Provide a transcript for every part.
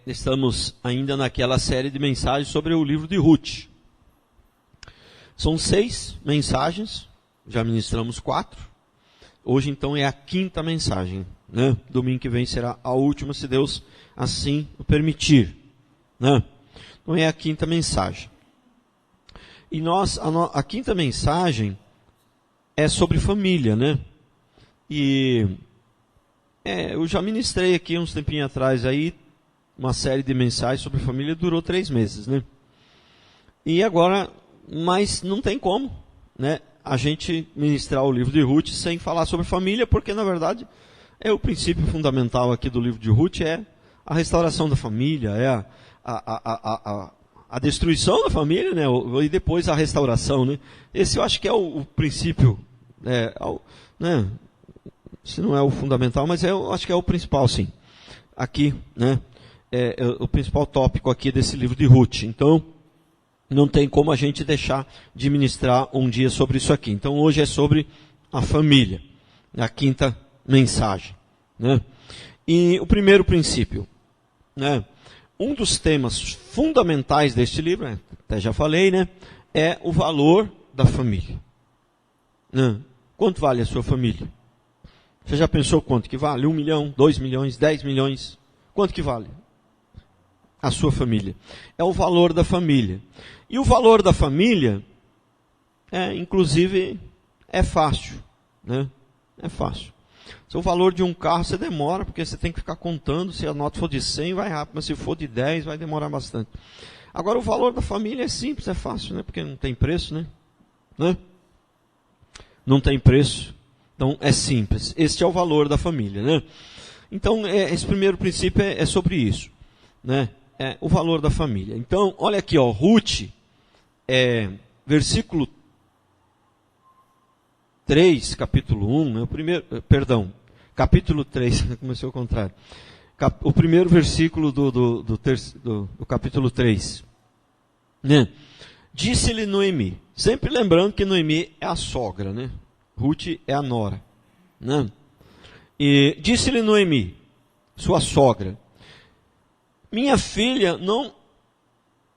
Estamos ainda naquela série de mensagens sobre o livro de Ruth. São 6 mensagens, já ministramos 4. Hoje então é a 5ª mensagem, né? Domingo que vem será a última, se Deus assim o permitir, né? Então é a 5ª mensagem. E a 5ª mensagem é sobre família, né? E eu já ministrei aqui uns tempinhos atrás aí uma série de mensagens sobre família, durou 3 meses, né? E agora, mas não tem como, né, a gente ministrar o livro de Ruth sem falar sobre família, porque na verdade o princípio fundamental aqui do livro de Ruth é a restauração da família, a destruição da família, né, e depois a restauração, né? Esse eu acho que é o princípio, né, se não é o fundamental, mas eu acho que é o principal, sim. Aqui, né, o principal tópico aqui desse livro de Ruth. Então, não tem como a gente deixar de ministrar um dia sobre isso aqui. Então, hoje é sobre a família, a 5ª mensagem, né? E o primeiro princípio, né, um dos temas fundamentais deste livro, até já falei, né, é o valor da família, né? Quanto vale a sua família? Você já pensou quanto que vale? 1 milhão, 2 milhões, 10 milhões? Quanto que vale a sua família? É o valor da família. E o valor da família, inclusive, é fácil, né? É fácil. Se o valor de um carro, você demora, porque você tem que ficar contando. Se a nota for de 100, vai rápido, mas se for de 10, vai demorar bastante. Agora, o valor da família é simples, é fácil, né? Porque não tem preço, né? Não tem preço. Então, é simples. Este é o valor da família, né? Então, esse primeiro princípio é sobre isso, né? O valor da família. Então, olha aqui, ó, Ruth, versículo 3, capítulo 1, né, capítulo 3, comecei ao contrário. O primeiro versículo do capítulo 3. Né? Disse-lhe Noemi, sempre lembrando que Noemi é a sogra, né? Ruth é a nora, né? E disse-lhe Noemi, sua sogra, minha filha, não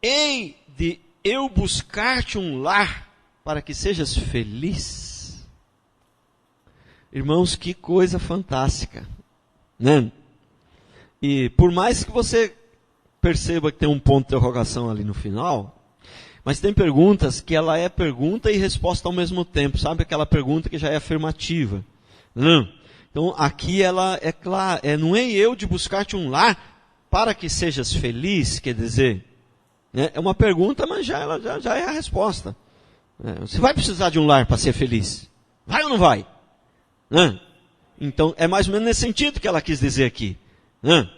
hei de eu buscar-te um lar para que sejas feliz? Irmãos, que coisa fantástica, né? E por mais que você perceba que tem um ponto de interrogação ali no final, mas tem perguntas que ela é pergunta e resposta ao mesmo tempo, sabe? Aquela pergunta que já é afirmativa, né? Então aqui ela é clara, não é eu de buscar-te um lar para que sejas feliz, quer dizer, né? É uma pergunta, mas já é a resposta. Você vai precisar de um lar para ser feliz? Vai ou não vai? Né? Então, é mais ou menos nesse sentido que ela quis dizer aqui, né?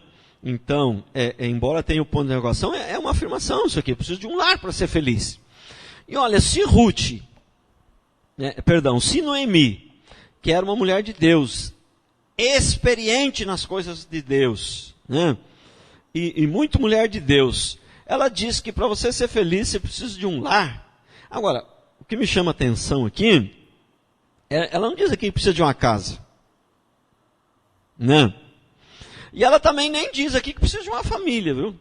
Então, embora tenha o ponto de interrogação, é uma afirmação isso aqui. Eu preciso de um lar para ser feliz. E olha, se Ruth, se Noemi, que era uma mulher de Deus, experiente nas coisas de Deus, né? E muito mulher de Deus, ela diz que para você ser feliz, você precisa de um lar. Agora, o que me chama a atenção aqui, ela não diz aqui que precisa de uma casa, né? E ela também nem diz aqui que precisa de uma família, viu?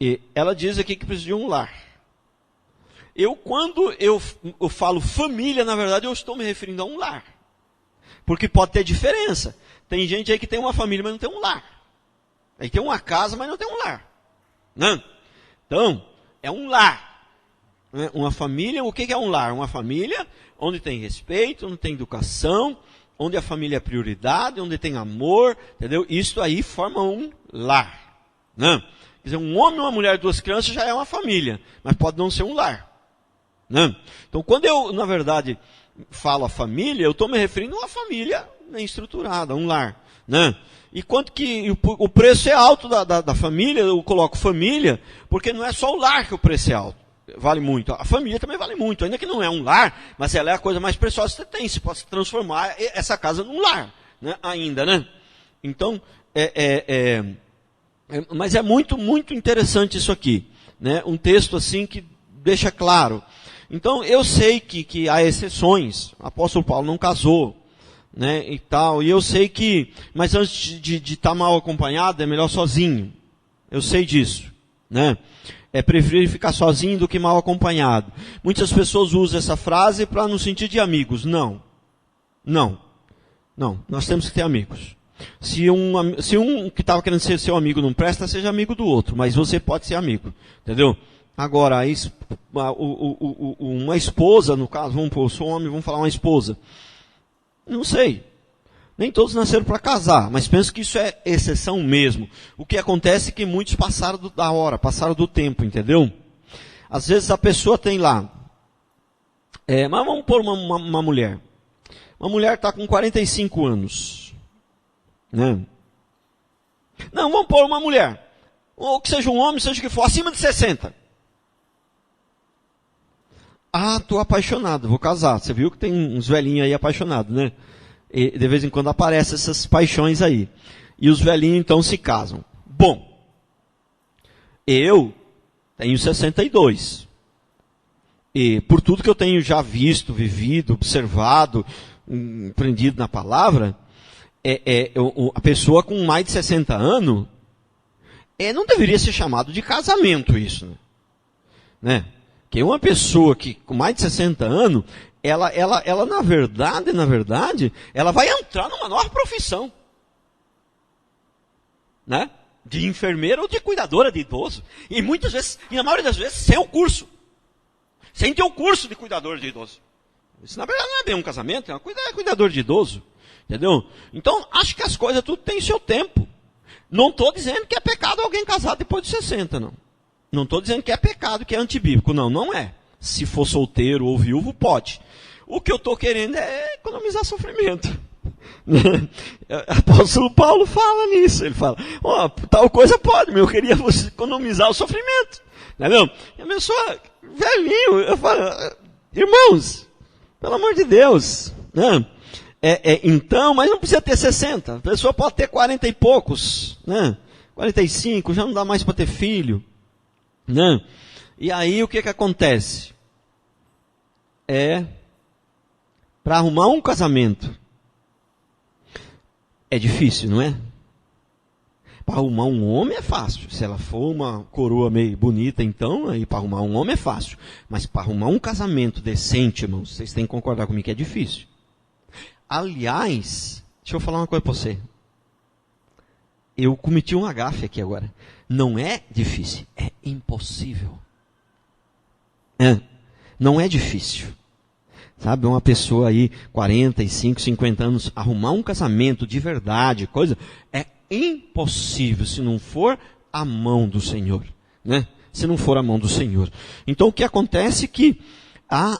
E ela diz aqui que precisa de um lar. Quando eu falo família, na verdade eu estou me referindo a um lar. Porque pode ter diferença. Tem gente aí que tem uma família, mas não tem um lar. Aí tem uma casa, mas não tem um lar. Né? Então, é um lar. Né? Uma família, o que é um lar? Uma família onde tem respeito, onde tem educação, onde a família é prioridade, onde tem amor, entendeu? Isso aí forma um lar. Né? Quer dizer, um homem, uma mulher, 2 crianças já é uma família, mas pode não ser um lar. Né? Então, quando eu, na verdade, falo a família, eu estou me referindo a uma família bem estruturada, um lar. Né? E quanto que o preço é alto da família, eu coloco família, porque não é só o lar que o preço é alto. Vale muito. A família também vale muito, ainda que não é um lar, mas ela é a coisa mais preciosa que você tem. Você pode transformar essa casa num lar, né? Ainda, né? Então, mas é muito, muito interessante isso aqui, né? Um texto assim que deixa claro. Então, eu sei que há exceções. O apóstolo Paulo não casou, né, e tal. E eu sei que, mas antes de estar mal acompanhado, é melhor sozinho. Eu sei disso, né? É preferível ficar sozinho do que mal acompanhado. Muitas pessoas usam essa frase para no sentido de amigos. Não. Não. Não. Nós temos que ter amigos. Se um que estava querendo ser seu amigo não presta, seja amigo do outro. Mas você pode ser amigo. Entendeu? Agora, uma esposa, no caso, vamos pôr, eu sou homem, vamos falar uma esposa. Não sei. Nem todos nasceram para casar, mas penso que isso é exceção mesmo. O que acontece é que muitos passaram da hora, passaram do tempo, entendeu? Às vezes a pessoa tem lá, mas vamos pôr uma mulher. Uma mulher está com 45 anos. Né? Não, vamos pôr uma mulher. Ou que seja um homem, seja o que for, acima de 60. Ah, estou apaixonado, vou casar. Você viu que tem uns velhinhos aí apaixonados, né? E de vez em quando aparecem essas paixões aí. E os velhinhos então se casam. Bom, eu tenho 62. E por tudo que eu tenho já visto, vivido, observado, aprendido na palavra, a pessoa com mais de 60 anos, não deveria ser chamado de casamento isso, né? Que uma pessoa que com mais de 60 anos, ela na verdade, ela vai entrar numa nova profissão, né? De enfermeira ou de cuidadora de idoso. E muitas vezes, e na maioria das vezes, sem o curso. Sem ter o curso de cuidador de idoso. Isso na verdade não é bem um casamento, é cuidador de idoso. Entendeu? Então, acho que as coisas tudo tem seu tempo. Não estou dizendo que é pecado alguém casar depois de 60, não. Não estou dizendo que é pecado, que é antibíblico. Não, não é. Se for solteiro ou viúvo, pode. O que eu estou querendo é economizar sofrimento. O apóstolo Paulo fala nisso. Ele fala, tal coisa pode, mas eu queria você economizar o sofrimento. Entendeu? E a pessoa, velhinho, eu falo, irmãos, pelo amor de Deus, né? Então, mas não precisa ter 60. A pessoa pode ter 40 e poucos, né? 45, já não dá mais para ter filho. Né? E aí o que acontece? Para arrumar um casamento é difícil, não é? Para arrumar um homem é fácil. Se ela for uma coroa meio bonita, então, aí para arrumar um homem é fácil. Mas para arrumar um casamento decente, irmãos, vocês têm que concordar comigo que é difícil. Aliás, deixa eu falar uma coisa para você. Eu cometi um agafe aqui agora. Não é difícil, é impossível. Não é difícil. Sabe, uma pessoa aí, 45, 50 anos, arrumar um casamento de verdade, coisa, é impossível se não for a mão do Senhor. Né? Se não for a mão do Senhor. Então o que acontece é que há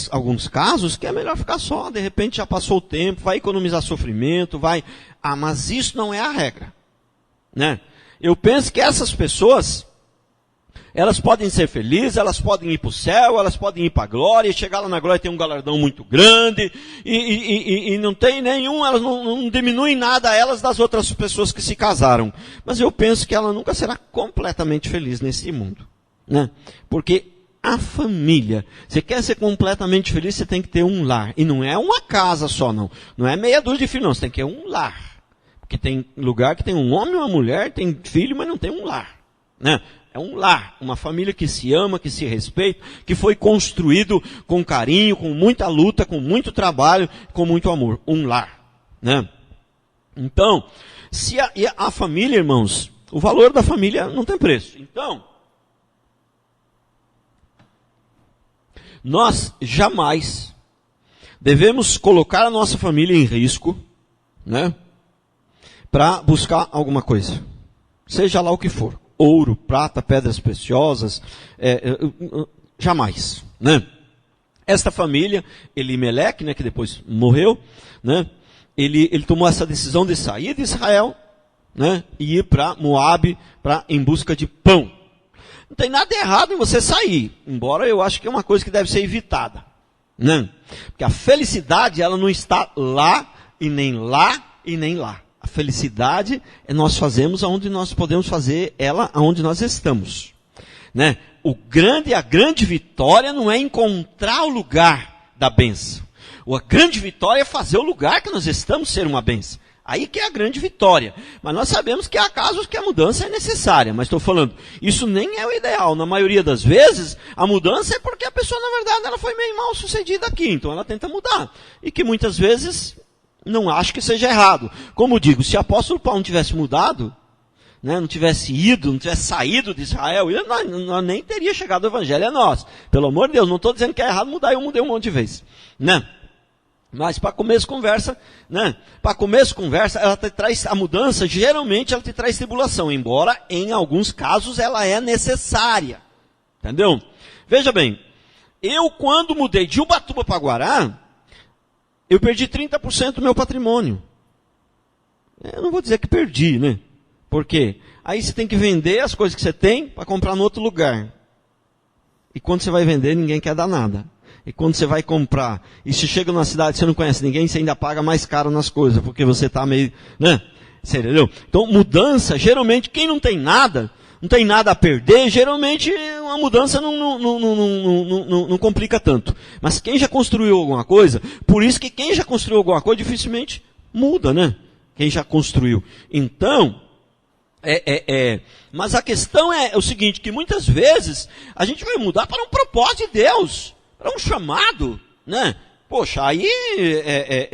alguns casos que é melhor ficar só, de repente já passou o tempo, vai economizar sofrimento, mas isso não é a regra. Né? Eu penso que essas pessoas, elas podem ser felizes, elas podem ir para o céu, elas podem ir para a glória, e chegar lá na glória tem um galardão muito grande, e não tem nenhum, elas não diminuem nada a elas das outras pessoas que se casaram. Mas eu penso que ela nunca será completamente feliz nesse mundo. Né? Porque a família, você quer ser completamente feliz, você tem que ter um lar. E não é uma casa só, não. Não é meia dúzia de filhos, não. Você tem que ter um lar. Porque tem lugar que tem um homem e uma mulher, tem filho, mas não tem um lar. Né? É um lar, uma família que se ama, que se respeita, que foi construído com carinho, com muita luta, com muito trabalho, com muito amor. Um lar. Né? Então, se a família, irmãos, o valor da família não tem preço. Então, nós jamais devemos colocar a nossa família em risco, né, para buscar alguma coisa. Seja lá o que for. Ouro, prata, pedras preciosas, jamais. Né? Esta família, Elimeleque, né, que depois morreu, né, ele tomou essa decisão de sair de Israel, né, e ir para Moabe em busca de pão. Não tem nada errado em você sair, embora eu acho que é uma coisa que deve ser evitada. Né? Porque a felicidade, ela não está lá, e nem lá, e nem lá. A felicidade nós fazemos aonde nós podemos fazer ela aonde nós estamos. Né? A grande vitória não é encontrar o lugar da bênção. A grande vitória é fazer o lugar que nós estamos ser uma bênção. Aí que é a grande vitória. Mas nós sabemos que há casos que a mudança é necessária. Mas estou falando, isso nem é o ideal. Na maioria das vezes, a mudança é porque a pessoa, na verdade, ela foi meio mal sucedida aqui. Então ela tenta mudar. E que muitas vezes, não acho que seja errado. Como digo, se o apóstolo Paulo não tivesse mudado, né, não tivesse ido, não tivesse saído de Israel, nós nem teria chegado o evangelho a nós. Pelo amor de Deus, não estou dizendo que é errado mudar, eu mudei um monte de vezes. Né? Mas para começo de conversa, né? Para começo de conversa, ela te traz a mudança, geralmente ela te traz tribulação, embora em alguns casos ela é necessária. Entendeu? Veja bem, eu quando mudei de Ubatuba para Guará, eu perdi 30% do meu patrimônio. Eu não vou dizer que perdi, né? Por quê? Aí você tem que vender as coisas que você tem para comprar no outro lugar. E quando você vai vender, ninguém quer dar nada. E quando você vai comprar, e se chega numa cidade que você não conhece ninguém, você ainda paga mais caro nas coisas, porque você está meio, né? Você entendeu? Então, mudança, geralmente, quem não tem nada a perder, geralmente uma mudança não complica tanto. Mas quem já construiu alguma coisa, por isso que quem já construiu alguma coisa, dificilmente muda, né? Quem já construiu. Então, mas a questão é o seguinte, que muitas vezes a gente vai mudar para um propósito de Deus. Para um chamado, né? Poxa, aí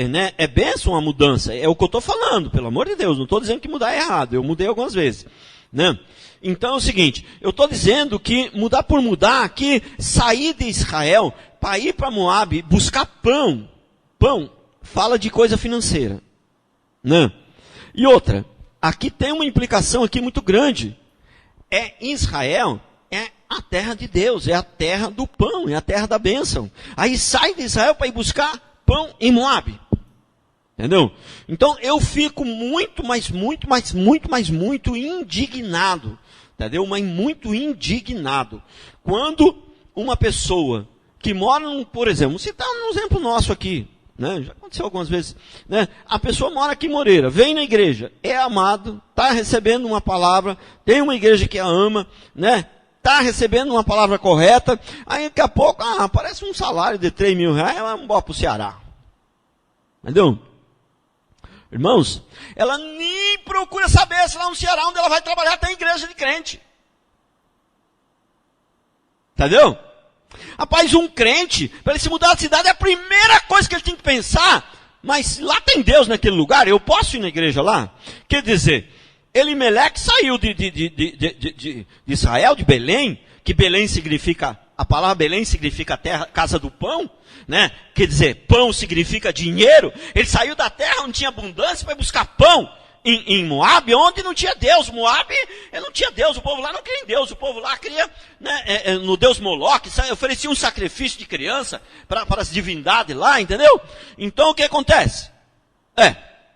né? É bênção a mudança. É o que eu estou falando, pelo amor de Deus. Não estou dizendo que mudar é errado. Eu mudei algumas vezes. Né? Então é o seguinte, eu estou dizendo que mudar por mudar, que sair de Israel para ir para Moabe, buscar pão, fala de coisa financeira. Né? E outra, aqui tem uma implicação aqui muito grande. Israel é a terra de Deus, é a terra do pão, é a terra da bênção. Aí sai de Israel para ir buscar pão em Moabe. Entendeu? Então eu fico muito indignado. Entendeu? Mas muito indignado. Quando uma pessoa que mora, por exemplo, vamos citar um exemplo nosso aqui. Né? Já aconteceu algumas vezes. Né? A pessoa mora aqui em Moreira, vem na igreja, é amado, está recebendo uma palavra, tem uma igreja que a ama, né? Está recebendo uma palavra correta, aí daqui a pouco, aparece um salário de 3 mil reais, ela vai embora para o Ceará. Entendeu? Irmãos, ela nem procura saber se lá no Ceará onde ela vai trabalhar tem igreja de crente. Entendeu? Rapaz, um crente, para ele se mudar de cidade, é a primeira coisa que ele tem que pensar, mas lá tem Deus naquele lugar, eu posso ir na igreja lá? Quer dizer, Elimeleque saiu de Israel, de Belém, que Belém significa, a palavra Belém significa terra, casa do pão, né? Quer dizer, pão significa dinheiro. Ele saiu da terra onde tinha abundância para buscar pão em Moabe, onde não tinha Deus. Moabe, não tinha Deus, o povo lá não cria em Deus, o povo lá cria, né, no Deus Moloque, oferecia um sacrifício de criança para as divindades lá, entendeu? Então o que acontece?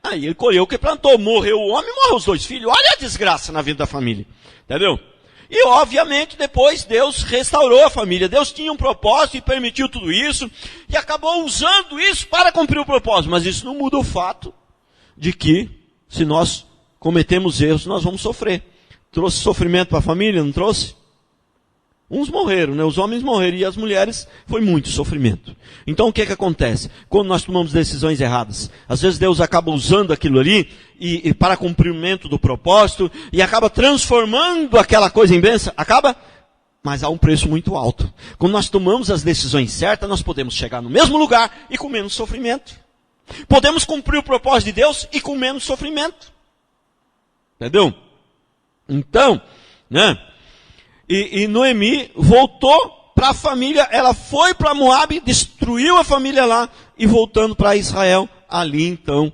Aí ele colheu o que plantou, morreu o homem, morreu os 2 filhos. Olha a desgraça na vida da família. Entendeu? E obviamente depois Deus restaurou a família. Deus tinha um propósito e permitiu tudo isso. E acabou usando isso para cumprir o propósito. Mas isso não muda o fato de que se nós cometemos erros, nós vamos sofrer. Trouxe sofrimento para a família, não trouxe? Uns morreram, né? Os homens morreram e as mulheres foi muito sofrimento. Então o que acontece? Quando nós tomamos decisões erradas, às vezes Deus acaba usando aquilo ali e para cumprimento do propósito e acaba transformando aquela coisa em bênção. Acaba, mas há um preço muito alto. Quando nós tomamos as decisões certas, nós podemos chegar no mesmo lugar e com menos sofrimento. Podemos cumprir o propósito de Deus e com menos sofrimento. Entendeu? Então, né? E Noemi voltou para a família, ela foi para Moabe, destruiu a família lá, e voltando para Israel, ali então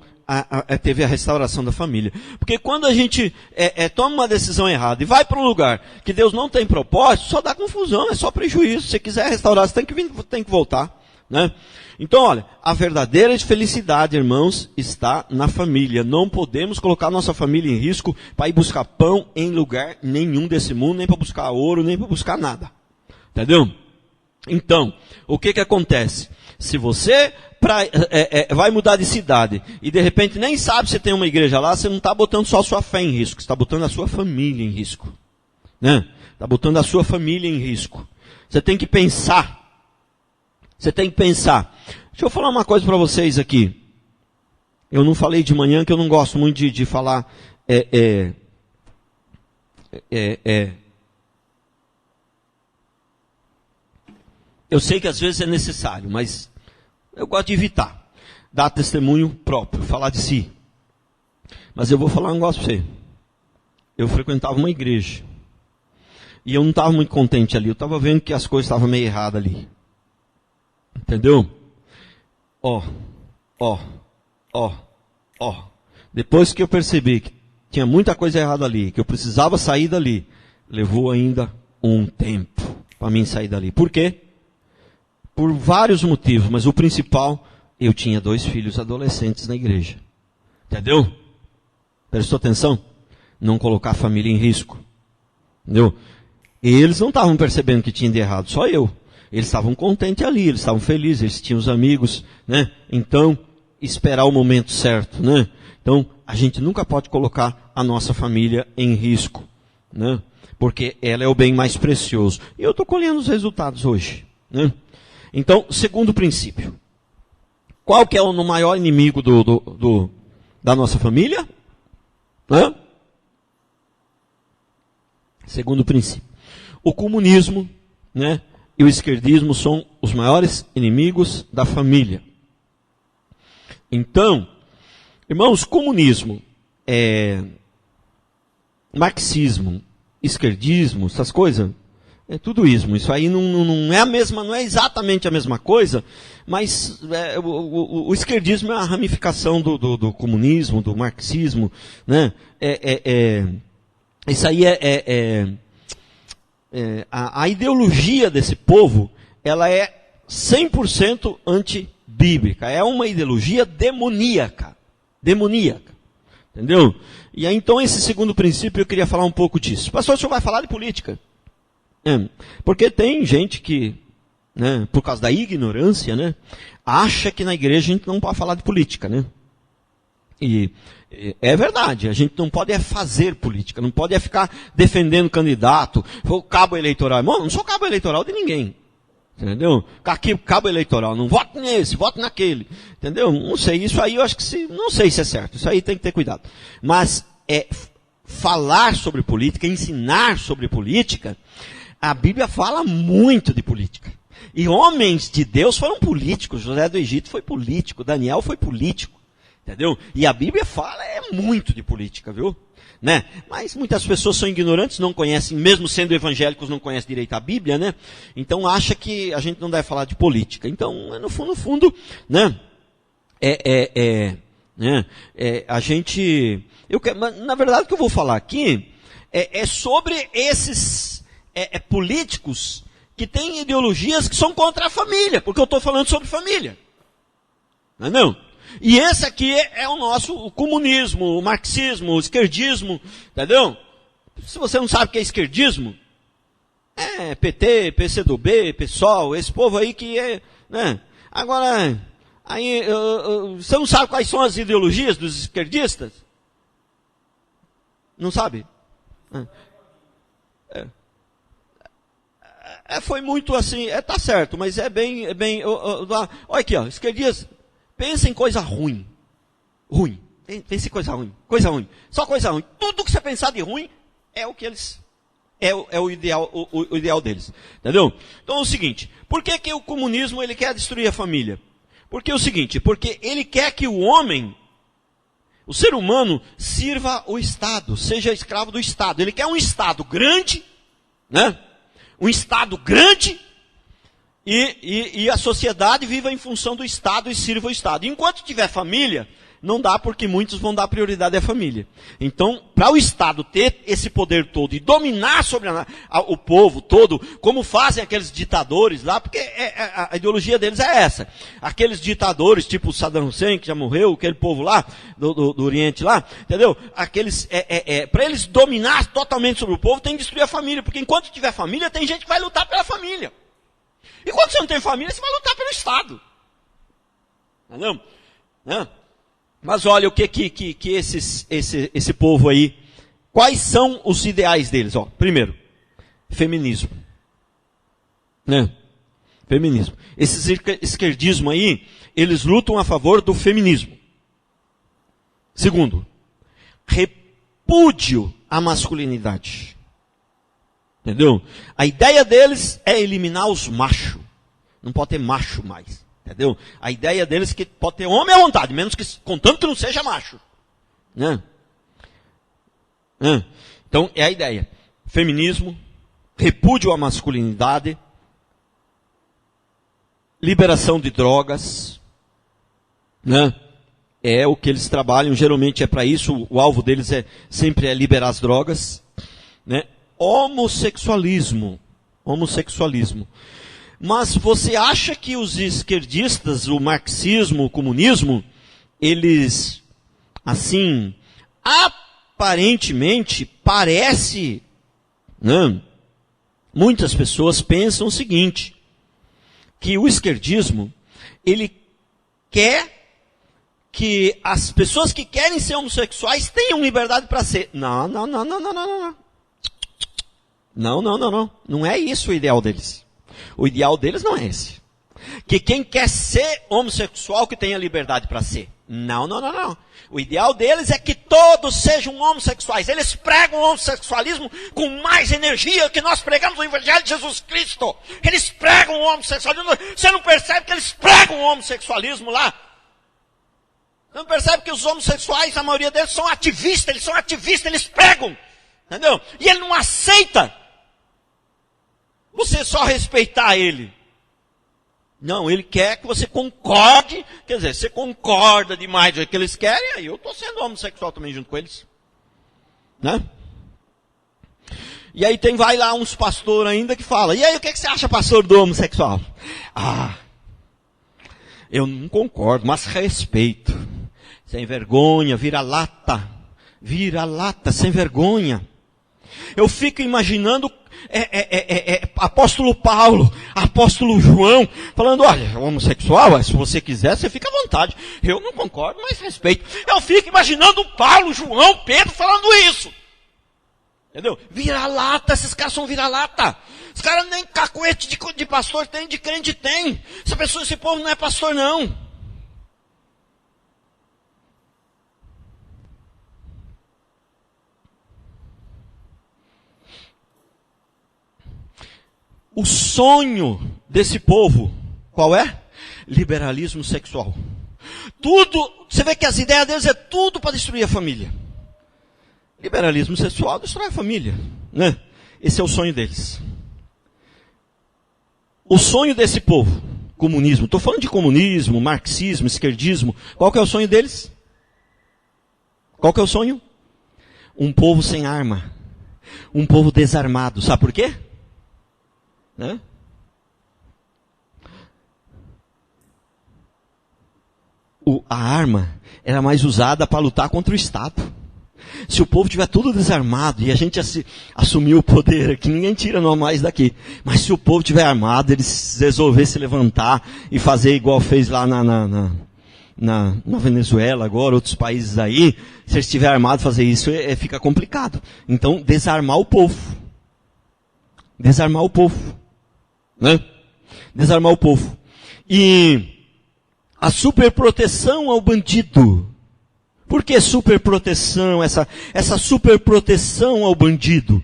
teve a restauração da família. Porque quando a gente toma uma decisão errada e vai para um lugar que Deus não tem propósito, só dá confusão, é só prejuízo. Se você quiser restaurar, você tem que voltar. Né? Então, olha, a verdadeira felicidade, irmãos, está na família. Não podemos colocar nossa família em risco para ir buscar pão em lugar nenhum desse mundo, nem para buscar ouro, nem para buscar nada. Entendeu? Então, o que acontece? Se você vai mudar de cidade e de repente nem sabe se tem uma igreja lá, você não está botando só a sua fé em risco, você está botando a sua família em risco. Né? Está botando a sua família em risco. Você tem que pensar. Deixa eu falar uma coisa para vocês aqui. Eu não falei de manhã, que eu não gosto muito de falar. Eu sei que às vezes é necessário, mas eu gosto de evitar. Dar testemunho próprio, falar de si. Mas eu vou falar um negócio para você. Eu frequentava uma igreja. E eu não estava muito contente ali. Eu estava vendo que as coisas estavam meio erradas ali. Entendeu? Depois que eu percebi que tinha muita coisa errada ali, que eu precisava sair dali, levou ainda um tempo para mim sair dali. Por quê? Por vários motivos, mas o principal, eu tinha 2 filhos adolescentes na igreja. Entendeu? Prestou atenção? Não colocar a família em risco. Entendeu? Eles não estavam percebendo que tinha de errado, só eu. Eles estavam contentes ali, eles estavam felizes, eles tinham os amigos, né? Então, esperar o momento certo, né? Então, a gente nunca pode colocar a nossa família em risco, né? Porque ela é o bem mais precioso. E eu estou colhendo os resultados hoje, né? Então, segundo princípio. Qual que é o maior inimigo da nossa família? Hã? Segundo princípio. O comunismo, né, e o esquerdismo são os maiores inimigos da família. Então, irmãos, comunismo, marxismo, esquerdismo, essas coisas, é tudo ismo. Isso aí não é a mesma, não é exatamente a mesma coisa, mas o esquerdismo é a ramificação do comunismo, do marxismo, né? Isso aí a ideologia desse povo, ela é 100% antibíblica. É uma ideologia demoníaca. Demoníaca. Entendeu? E aí, então, esse segundo princípio, eu queria falar um pouco disso. Pastor, o senhor vai falar de política? Porque tem gente que, né, por causa da ignorância, né, acha que na igreja a gente não pode falar de política, né? E é verdade, a gente não pode fazer política, não pode ficar defendendo candidato, o cabo eleitoral. Irmão, não sou cabo eleitoral de ninguém. Entendeu? Aqui, cabo eleitoral, não voto nesse, voto naquele. Entendeu? Não sei, isso aí eu acho que não sei se é certo, isso aí tem que ter cuidado. Mas falar sobre política, ensinar sobre política, a Bíblia fala muito de política. E homens de Deus foram políticos, José do Egito foi político, Daniel foi político. Entendeu? E a Bíblia fala muito de política, viu? Né? Mas muitas pessoas são ignorantes, não conhecem, mesmo sendo evangélicos, não conhecem direito a Bíblia, né? Então acha que a gente não deve falar de política. Então, no fundo, né? A gente, na verdade, o que eu vou falar aqui é sobre esses políticos que têm ideologias que são contra a família, porque eu estou falando sobre família. Não é não? E esse aqui é o nosso comunismo, o marxismo, o esquerdismo, entendeu? Se você não sabe o que é esquerdismo, PT, PCdoB, PSOL, esse povo aí que né? Agora, aí, você não sabe quais são as ideologias dos esquerdistas? Não sabe? Foi muito assim, tá certo, mas olha aqui, ó, esquerdistas. Pensa em coisa ruim. Ruim. Pensa em coisa ruim. Coisa ruim. Só coisa ruim. Tudo que você pensar de ruim é o que eles... É o ideal deles. Entendeu? Então é o seguinte. Por que o comunismo ele quer destruir a família? Porque é o seguinte. Porque ele quer que o homem, o ser humano, sirva o Estado. Seja escravo do Estado. Ele quer um Estado grande. Né? Um Estado grande. E a sociedade viva em função do Estado e sirva o Estado. Enquanto tiver família, não dá, porque muitos vão dar prioridade à família. Então, para o Estado ter esse poder todo e dominar sobre o povo todo, como fazem aqueles ditadores lá, porque a ideologia deles é essa. Aqueles ditadores, tipo Saddam Hussein, que já morreu, aquele povo lá, do Oriente lá, entendeu? Para eles dominar totalmente sobre o povo, tem que destruir a família, porque enquanto tiver família, tem gente que vai lutar pela família. E quando você não tem família, você vai lutar pelo Estado. Entendeu? Né? Mas olha o que esse povo aí, quais são os ideais deles? Ó, primeiro, feminismo. Né? Feminismo. Esses esquerdismo aí, eles lutam a favor do feminismo. Segundo, repúdio à masculinidade. Entendeu? A ideia deles é eliminar os machos. Não pode ter macho mais. Entendeu? A ideia deles é que pode ter homem à vontade, menos que, contanto que não seja macho. Né? Então, é a ideia. Feminismo, repúdio à masculinidade, liberação de drogas, né? É o que eles trabalham, geralmente é para isso, o alvo deles sempre é liberar as drogas, né? Homossexualismo. Mas você acha que os esquerdistas, o marxismo, o comunismo, eles, assim, aparentemente, parece, né? Muitas pessoas pensam o seguinte, que o esquerdismo, ele quer que as pessoas que querem ser homossexuais tenham liberdade para ser. Não. Não é isso o ideal deles. O ideal deles não é esse. Que quem quer ser homossexual que tenha liberdade para ser. Não. O ideal deles é que todos sejam homossexuais. Eles pregam o homossexualismo com mais energia que nós pregamos o Evangelho de Jesus Cristo. Eles pregam o homossexualismo. Você não percebe que eles pregam o homossexualismo lá? Você não percebe que os homossexuais, a maioria deles, são ativistas, eles pregam. Entendeu? E ele não aceita você só respeitar ele. Não, ele quer que você concorde, quer dizer, você concorda demais com o que eles querem, aí eu estou sendo homossexual também junto com eles. Né? E aí vai lá uns pastores ainda que falam, e aí o que você acha, pastor, do homossexual? Eu não concordo, mas respeito. Sem vergonha, vira-lata, sem vergonha. Eu fico imaginando apóstolo Paulo, apóstolo João, falando, olha, homossexual, se você quiser, você fica à vontade. Eu não concordo, mas respeito. Eu fico imaginando Paulo, João, Pedro falando isso. Entendeu? Vira-lata, esses caras são vira-lata. Os caras nem cacuete de pastor tem, de crente tem. Esse povo não é pastor não. O sonho desse povo, qual é? Liberalismo sexual. Tudo, você vê que as ideias deles é tudo para destruir a família. Liberalismo sexual destrói a família, né? Esse é o sonho deles. O sonho desse povo, comunismo, estou falando de comunismo, marxismo, esquerdismo, qual que é o sonho deles? Qual que é o sonho? Um povo sem arma, um povo desarmado, sabe por quê? Né? A arma era mais usada para lutar contra o Estado. Se o povo tiver tudo desarmado e a gente assumir o poder aqui, ninguém tira nós mais daqui. Mas se o povo tiver armado, eles resolver se levantar e fazer igual fez lá na Venezuela agora, outros países aí, se eles estiverem armados fazer isso, fica complicado. Então, desarmar o povo. Desarmar o povo. Né? Desarmar o povo. E a superproteção ao bandido. Por que superproteção? Essa superproteção ao bandido.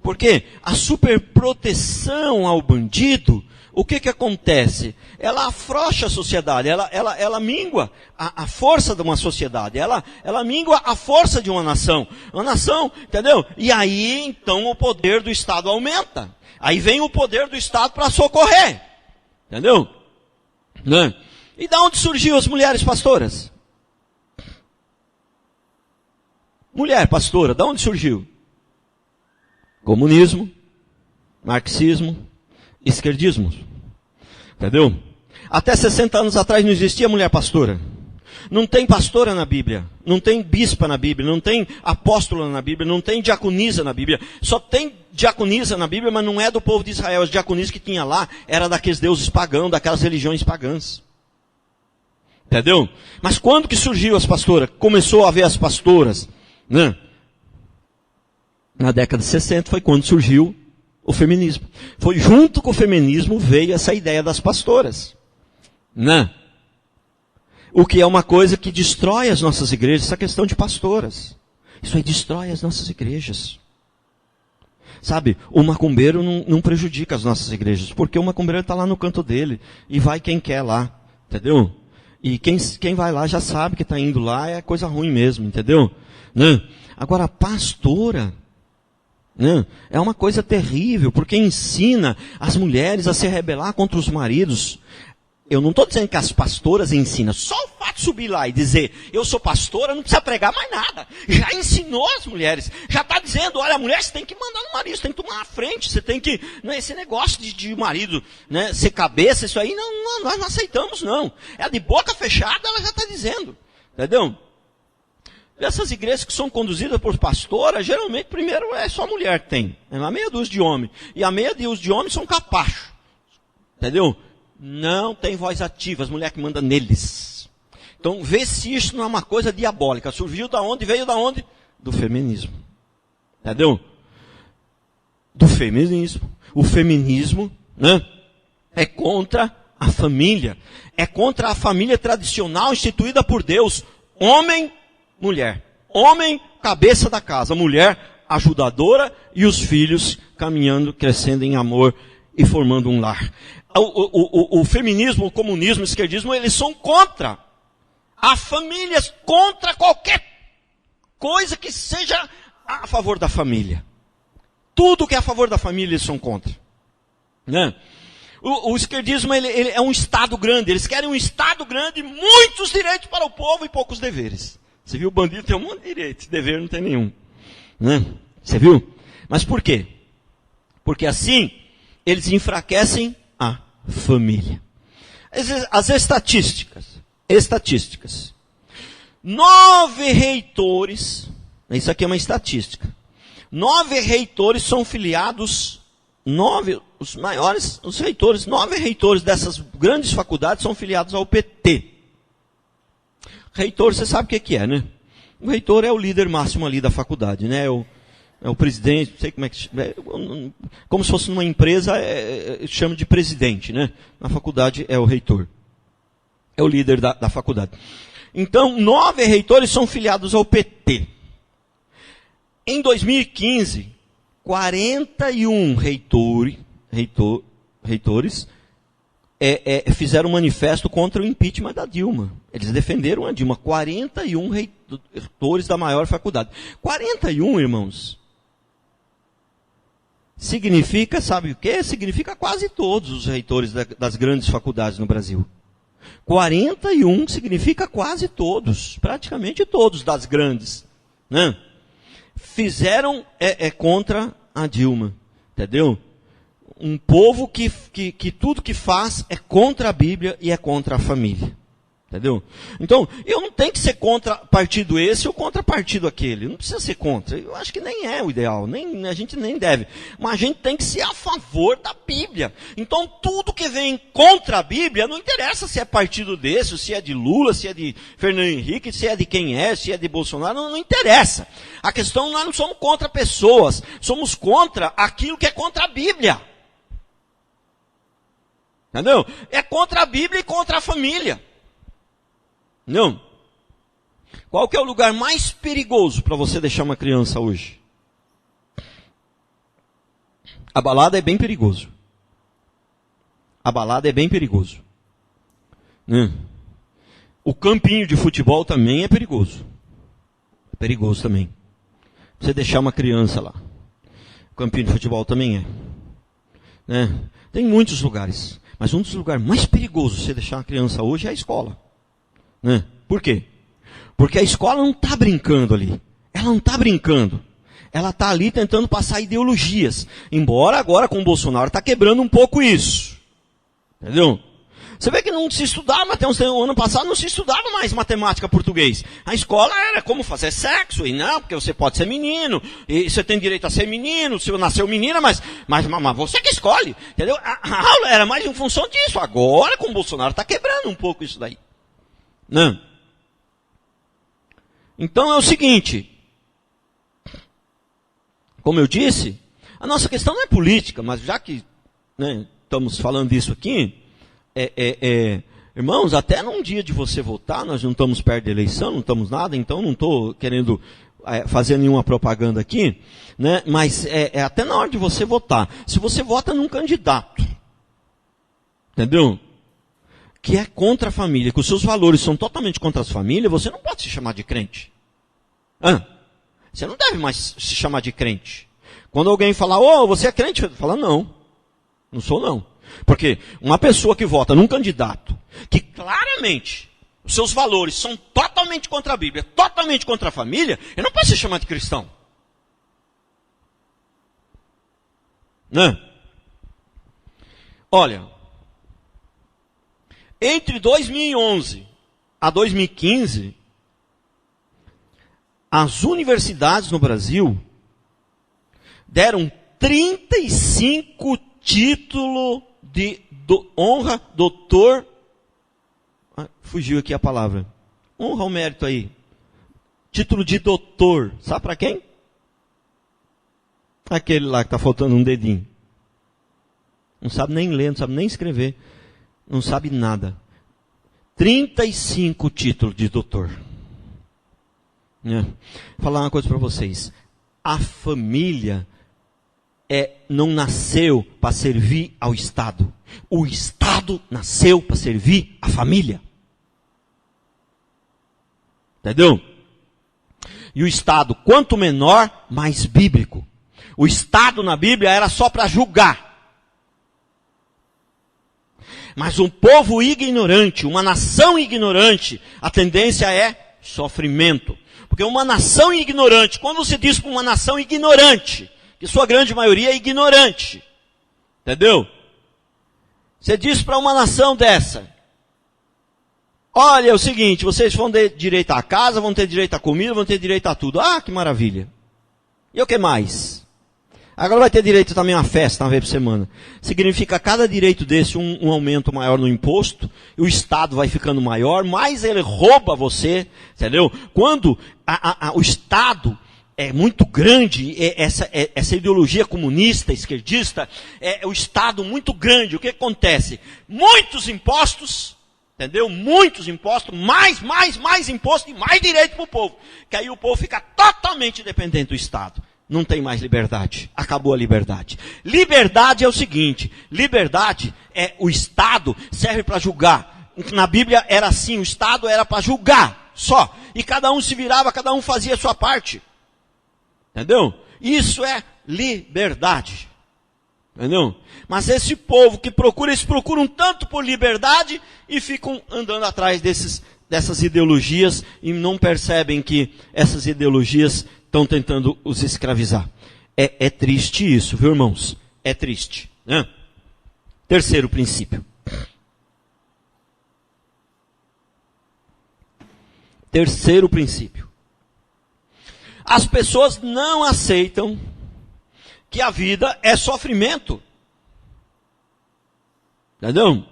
Porque a superproteção ao bandido, o que acontece? Ela afrouxa a sociedade, ela mingua a força de uma sociedade, ela mingua a força de uma nação. Uma nação, entendeu? E aí, então, o poder do Estado aumenta. Aí vem o poder do Estado para socorrer. Entendeu? Né? E da onde surgiu as mulheres pastoras? Mulher pastora, da onde surgiu? Comunismo, marxismo, esquerdismo. Entendeu? Até 60 anos atrás não existia mulher pastora. Não tem pastora na Bíblia, não tem bispa na Bíblia, não tem apóstola na Bíblia, não tem diaconisa na Bíblia. Só tem diaconisa na Bíblia, mas não é do povo de Israel. As diaconisas que tinha lá era daqueles deuses pagãos, daquelas religiões pagãs. Entendeu? Mas quando que surgiu as pastoras? Começou a haver as pastoras, né? Na década de 60 foi quando surgiu O feminismo. Foi junto com o feminismo veio essa ideia das pastoras. Né? O que é uma coisa que destrói as nossas igrejas, essa questão de pastoras. Isso aí destrói as nossas igrejas. Sabe, o macumbeiro não prejudica as nossas igrejas, porque o macumbeiro está lá no canto dele, e vai quem quer lá, entendeu? E quem vai lá já sabe que está indo lá, é coisa ruim mesmo, entendeu? Né? Agora, a pastora, né, é uma coisa terrível, porque ensina as mulheres a se rebelar contra os maridos. Eu não estou dizendo que as pastoras ensinam, só o fato de subir lá e dizer, eu sou pastora, não precisa pregar mais nada. Já ensinou as mulheres, já está dizendo, olha, a mulher você tem que mandar no marido, você tem que tomar a frente, você tem que, não é esse negócio de marido, né, ser cabeça, isso aí, não, nós não aceitamos não. É de boca fechada, ela já está dizendo, entendeu? Essas igrejas que são conduzidas por pastoras, geralmente, primeiro, é só mulher que tem, é uma meia dúzia de homem, e a meia dúzia de homens são capachos, entendeu? Não tem voz ativa, as mulheres que mandam neles. Então, vê se isso não é uma coisa diabólica. Surgiu da onde? Veio da onde? Do feminismo. Entendeu? Do feminismo. O feminismo, né, é contra a família. É contra a família tradicional instituída por Deus. Homem, mulher. Homem, cabeça da casa. Mulher, ajudadora. E os filhos caminhando, crescendo em amor e formando um lar. O feminismo, o comunismo, o esquerdismo, eles são contra a família, contra qualquer coisa que seja a favor da família. Tudo que é a favor da família eles são contra. Né? O esquerdismo ele é um Estado grande, eles querem um Estado grande, muitos direitos para o povo e poucos deveres. Você viu, o bandido tem um monte de direitos, dever não tem nenhum. Né? Você viu? Mas por quê? Porque assim eles enfraquecem a família. As estatísticas. 9 reitores, isso aqui é uma estatística. 9 reitores são filiados, os reitores, 9 reitores dessas grandes faculdades são filiados ao PT. Reitor, você sabe o que é, né? O reitor é o líder máximo ali da faculdade, né? É o presidente, não sei como é que como se fosse numa empresa, chama de presidente, né? Na faculdade é o reitor. É o líder da faculdade. Então, 9 reitores são filiados ao PT. Em 2015, 41 reitores fizeram um manifesto contra o impeachment da Dilma. Eles defenderam a Dilma. 41 reitores da maior faculdade. 41, irmãos. Significa, sabe o quê? Significa quase todos os reitores das grandes faculdades no Brasil. 41 significa quase todos, praticamente todos das grandes. Né? Fizeram contra a Dilma, entendeu? Um povo que tudo que faz é contra a Bíblia e é contra a família. Entendeu? Então, eu não tenho que ser contra partido esse ou contra partido aquele. Não precisa ser contra. Eu acho que nem é o ideal. A gente nem deve. Mas a gente tem que ser a favor da Bíblia. Então, tudo que vem contra a Bíblia, não interessa se é partido desse, se é de Lula, se é de Fernando Henrique, se é de quem é, se é de Bolsonaro, não interessa. A questão, nós não somos contra pessoas. Somos contra aquilo que é contra a Bíblia. Entendeu? É contra a Bíblia e contra a família. Não. Qual que é o lugar mais perigoso para você deixar uma criança hoje? A balada é bem perigoso. A balada é bem perigoso. Né? O campinho de futebol também é perigoso. É perigoso também. Você deixar uma criança lá. O campinho de futebol também é. Né? Tem muitos lugares. Mas um dos lugares mais perigosos você deixar uma criança hoje é a escola. Né? Por quê? Porque a escola não está brincando ali. Ela não está brincando. Ela está ali tentando passar ideologias. Embora agora com o Bolsonaro está quebrando um pouco isso. Entendeu? Você vê que não se estudava, até o ano passado não se estudava mais matemática português. A escola era como fazer sexo, e não, porque você pode ser menino, e você tem direito a ser menino, se nasceu menina, mas você que escolhe. Entendeu? A aula era mais em função disso. Agora com o Bolsonaro está quebrando um pouco isso daí. Não. Então é o seguinte, como eu disse, A nossa questão não é política, mas já que, né, estamos falando disso aqui, irmãos, até num dia de você votar, nós não estamos perto da eleição, não estamos nada, então não estou querendo fazer nenhuma propaganda aqui, né, mas até na hora de você votar, se você vota num candidato, entendeu? Que é contra a família, que os seus valores são totalmente contra as famílias, você não pode se chamar de crente. Você não deve mais se chamar de crente. Quando alguém falar, você é crente, fala, não sou não. Porque uma pessoa que vota num candidato, que claramente os seus valores são totalmente contra a Bíblia, totalmente contra a família, ele não pode se chamar de cristão. Né? Olha, entre 2011 a 2015, as universidades no Brasil deram 35 títulos de honra, doutor. Fugiu aqui a palavra. Honra o mérito aí. Título de doutor. Sabe para quem? Aquele lá que está faltando um dedinho. Não sabe nem ler, não sabe nem escrever. Não sabe nada. 35 títulos de doutor. Vou falar uma coisa para vocês. A família não nasceu para servir ao Estado. O Estado nasceu para servir a família. Entendeu? E o Estado, quanto menor, mais bíblico. O Estado na Bíblia era só para julgar. Mas um povo ignorante, uma nação ignorante, a tendência é sofrimento. Porque uma nação ignorante, quando você diz para uma nação ignorante, que sua grande maioria é ignorante, entendeu? Você diz para uma nação dessa, olha, é o seguinte, vocês vão ter direito à casa, vão ter direito à comida, vão ter direito a tudo. Ah, que maravilha. E o que mais? Agora vai ter direito também a uma festa, uma vez por semana. Significa cada direito desse um aumento maior no imposto, o Estado vai ficando maior, mais ele rouba você, entendeu? Quando o Estado é muito grande, essa ideologia comunista, esquerdista, é o Estado muito grande, o que acontece? Muitos impostos, entendeu? Muitos impostos, mais imposto e mais direito para o povo. Que aí o povo fica totalmente dependente do Estado. Não tem mais liberdade. Acabou a liberdade. Liberdade é o seguinte, liberdade é o Estado serve para julgar. Na Bíblia era assim, o Estado era para julgar, só. E cada um se virava, cada um fazia a sua parte. Entendeu? Isso é liberdade. Entendeu? Mas esse povo que procura, eles procuram tanto por liberdade e ficam andando atrás dessas ideologias e não percebem que essas ideologias estão tentando os escravizar. É triste isso, viu, irmãos? É triste. Né? Terceiro princípio. Terceiro princípio. As pessoas não aceitam que a vida é sofrimento. Entendeu?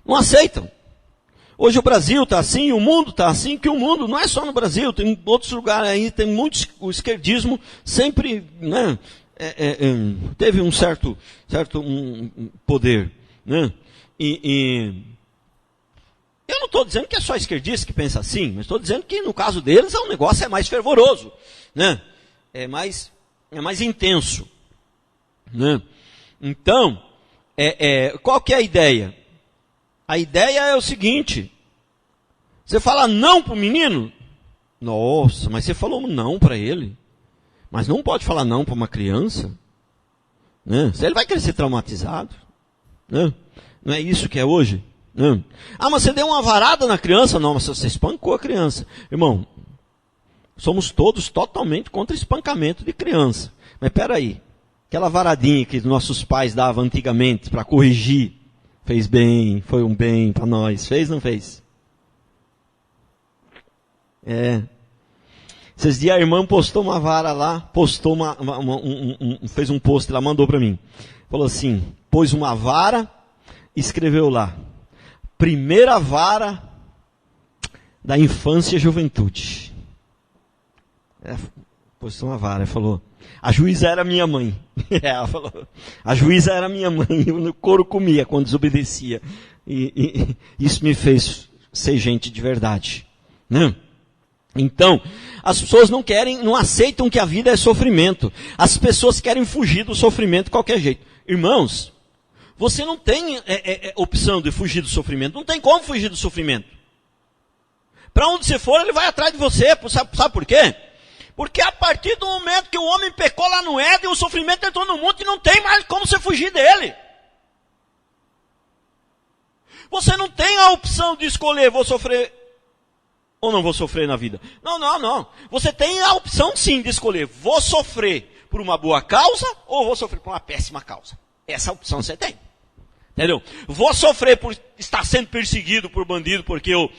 Não aceitam. Hoje o Brasil está assim, o mundo está assim, que o mundo não é só no Brasil, tem outros lugares aí, tem muitos, o esquerdismo sempre, né, teve um certo poder, né, e eu não estou dizendo que é só esquerdista que pensa assim, mas estou dizendo que no caso deles o negócio é mais fervoroso, né, é mais intenso, né. Então, qual que é a ideia? A ideia é o seguinte, você fala não para o menino? Nossa, mas você falou não para ele. Mas não pode falar não para uma criança. Né? Se ele vai crescer traumatizado. Né? Não é isso que é hoje? Né? Ah, mas você deu uma varada na criança? Não, mas você espancou a criança. Irmão, somos todos totalmente contra espancamento de criança. Mas espera aí, aquela varadinha que nossos pais davam antigamente para corrigir, fez bem, foi um bem para nós. Fez ou não fez? Esses dias a irmã postou uma vara lá, postou fez um post lá, mandou para mim. Falou assim, pôs uma vara, escreveu lá, primeira vara da infância e juventude. pôs uma vara e falou, a juíza era minha mãe. Ela falou, a juíza era minha mãe, eu no couro comia quando desobedecia. E isso me fez ser gente de verdade. Né? Então, as pessoas não aceitam que a vida é sofrimento. As pessoas querem fugir do sofrimento de qualquer jeito. Irmãos, você não tem opção de fugir do sofrimento. Não tem como fugir do sofrimento. Para onde você for, ele vai atrás de você. Sabe por quê? Porque a partir do momento que o homem pecou lá no Éden, o sofrimento entrou no mundo e não tem mais como você fugir dele. Você não tem a opção de escolher, vou sofrer ou não vou sofrer na vida. Não. Você tem a opção sim de escolher, vou sofrer por uma boa causa ou vou sofrer por uma péssima causa. Essa opção você tem. Entendeu? Vou sofrer por estar sendo perseguido por bandido porque eu,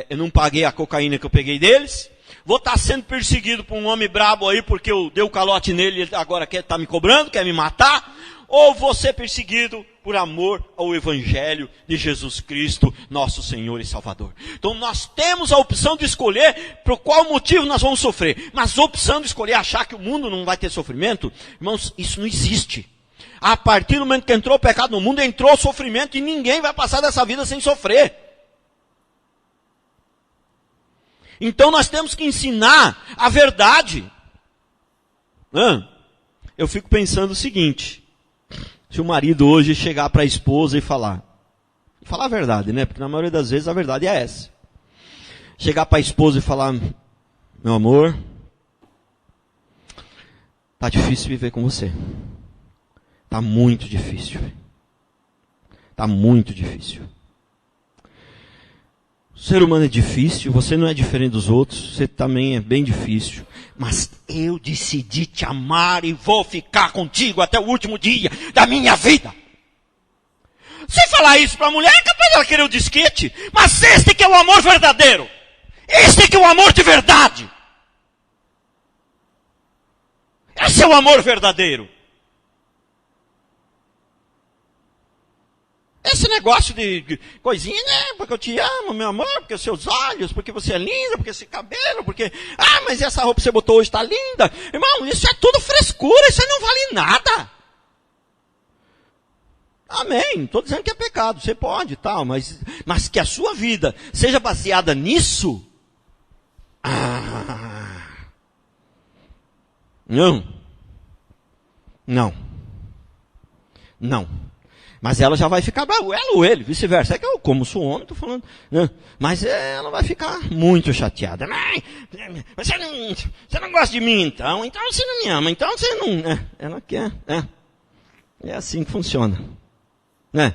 eu não paguei a cocaína que eu peguei deles. Vou estar sendo perseguido por um homem brabo aí porque eu dei o calote nele e ele agora está me cobrando, quer me matar. Ou vou ser perseguido por amor ao Evangelho de Jesus Cristo, nosso Senhor e Salvador. Então nós temos a opção de escolher por qual motivo nós vamos sofrer. Mas a opção de escolher achar que o mundo não vai ter sofrimento, irmãos, isso não existe. A partir do momento que entrou o pecado no mundo, entrou o sofrimento e ninguém vai passar dessa vida sem sofrer. Então nós temos que ensinar a verdade. Eu fico pensando o seguinte. Se o marido hoje chegar para a esposa e falar a verdade, né? Porque na maioria das vezes a verdade é essa. Chegar para a esposa e falar, meu amor, tá difícil viver com você. Tá muito difícil. Tá muito difícil. O ser humano é difícil, você não é diferente dos outros, você também é bem difícil. Mas eu decidi te amar e vou ficar contigo até o último dia da minha vida. Se falar isso para a mulher, é capaz dela querer o disquete. Mas este que é o amor verdadeiro. Este que é o amor de verdade. Esse é o amor verdadeiro. Esse negócio de coisinha, né? Porque eu te amo, meu amor, porque os seus olhos, porque você é linda, porque esse cabelo, porque... mas essa roupa que você botou hoje está linda. Irmão, isso é tudo frescura, isso aí não vale nada. Amém, não estou dizendo que é pecado, você pode e tal, mas que a sua vida seja baseada nisso... Não. Mas ela já vai ficar brava, ela ou ele, vice-versa. É que eu, como sou homem, estou falando. Né? Mas ela vai ficar muito chateada. Mãe, você não gosta de mim, então você não me ama, então você não... ela quer. É assim que funciona.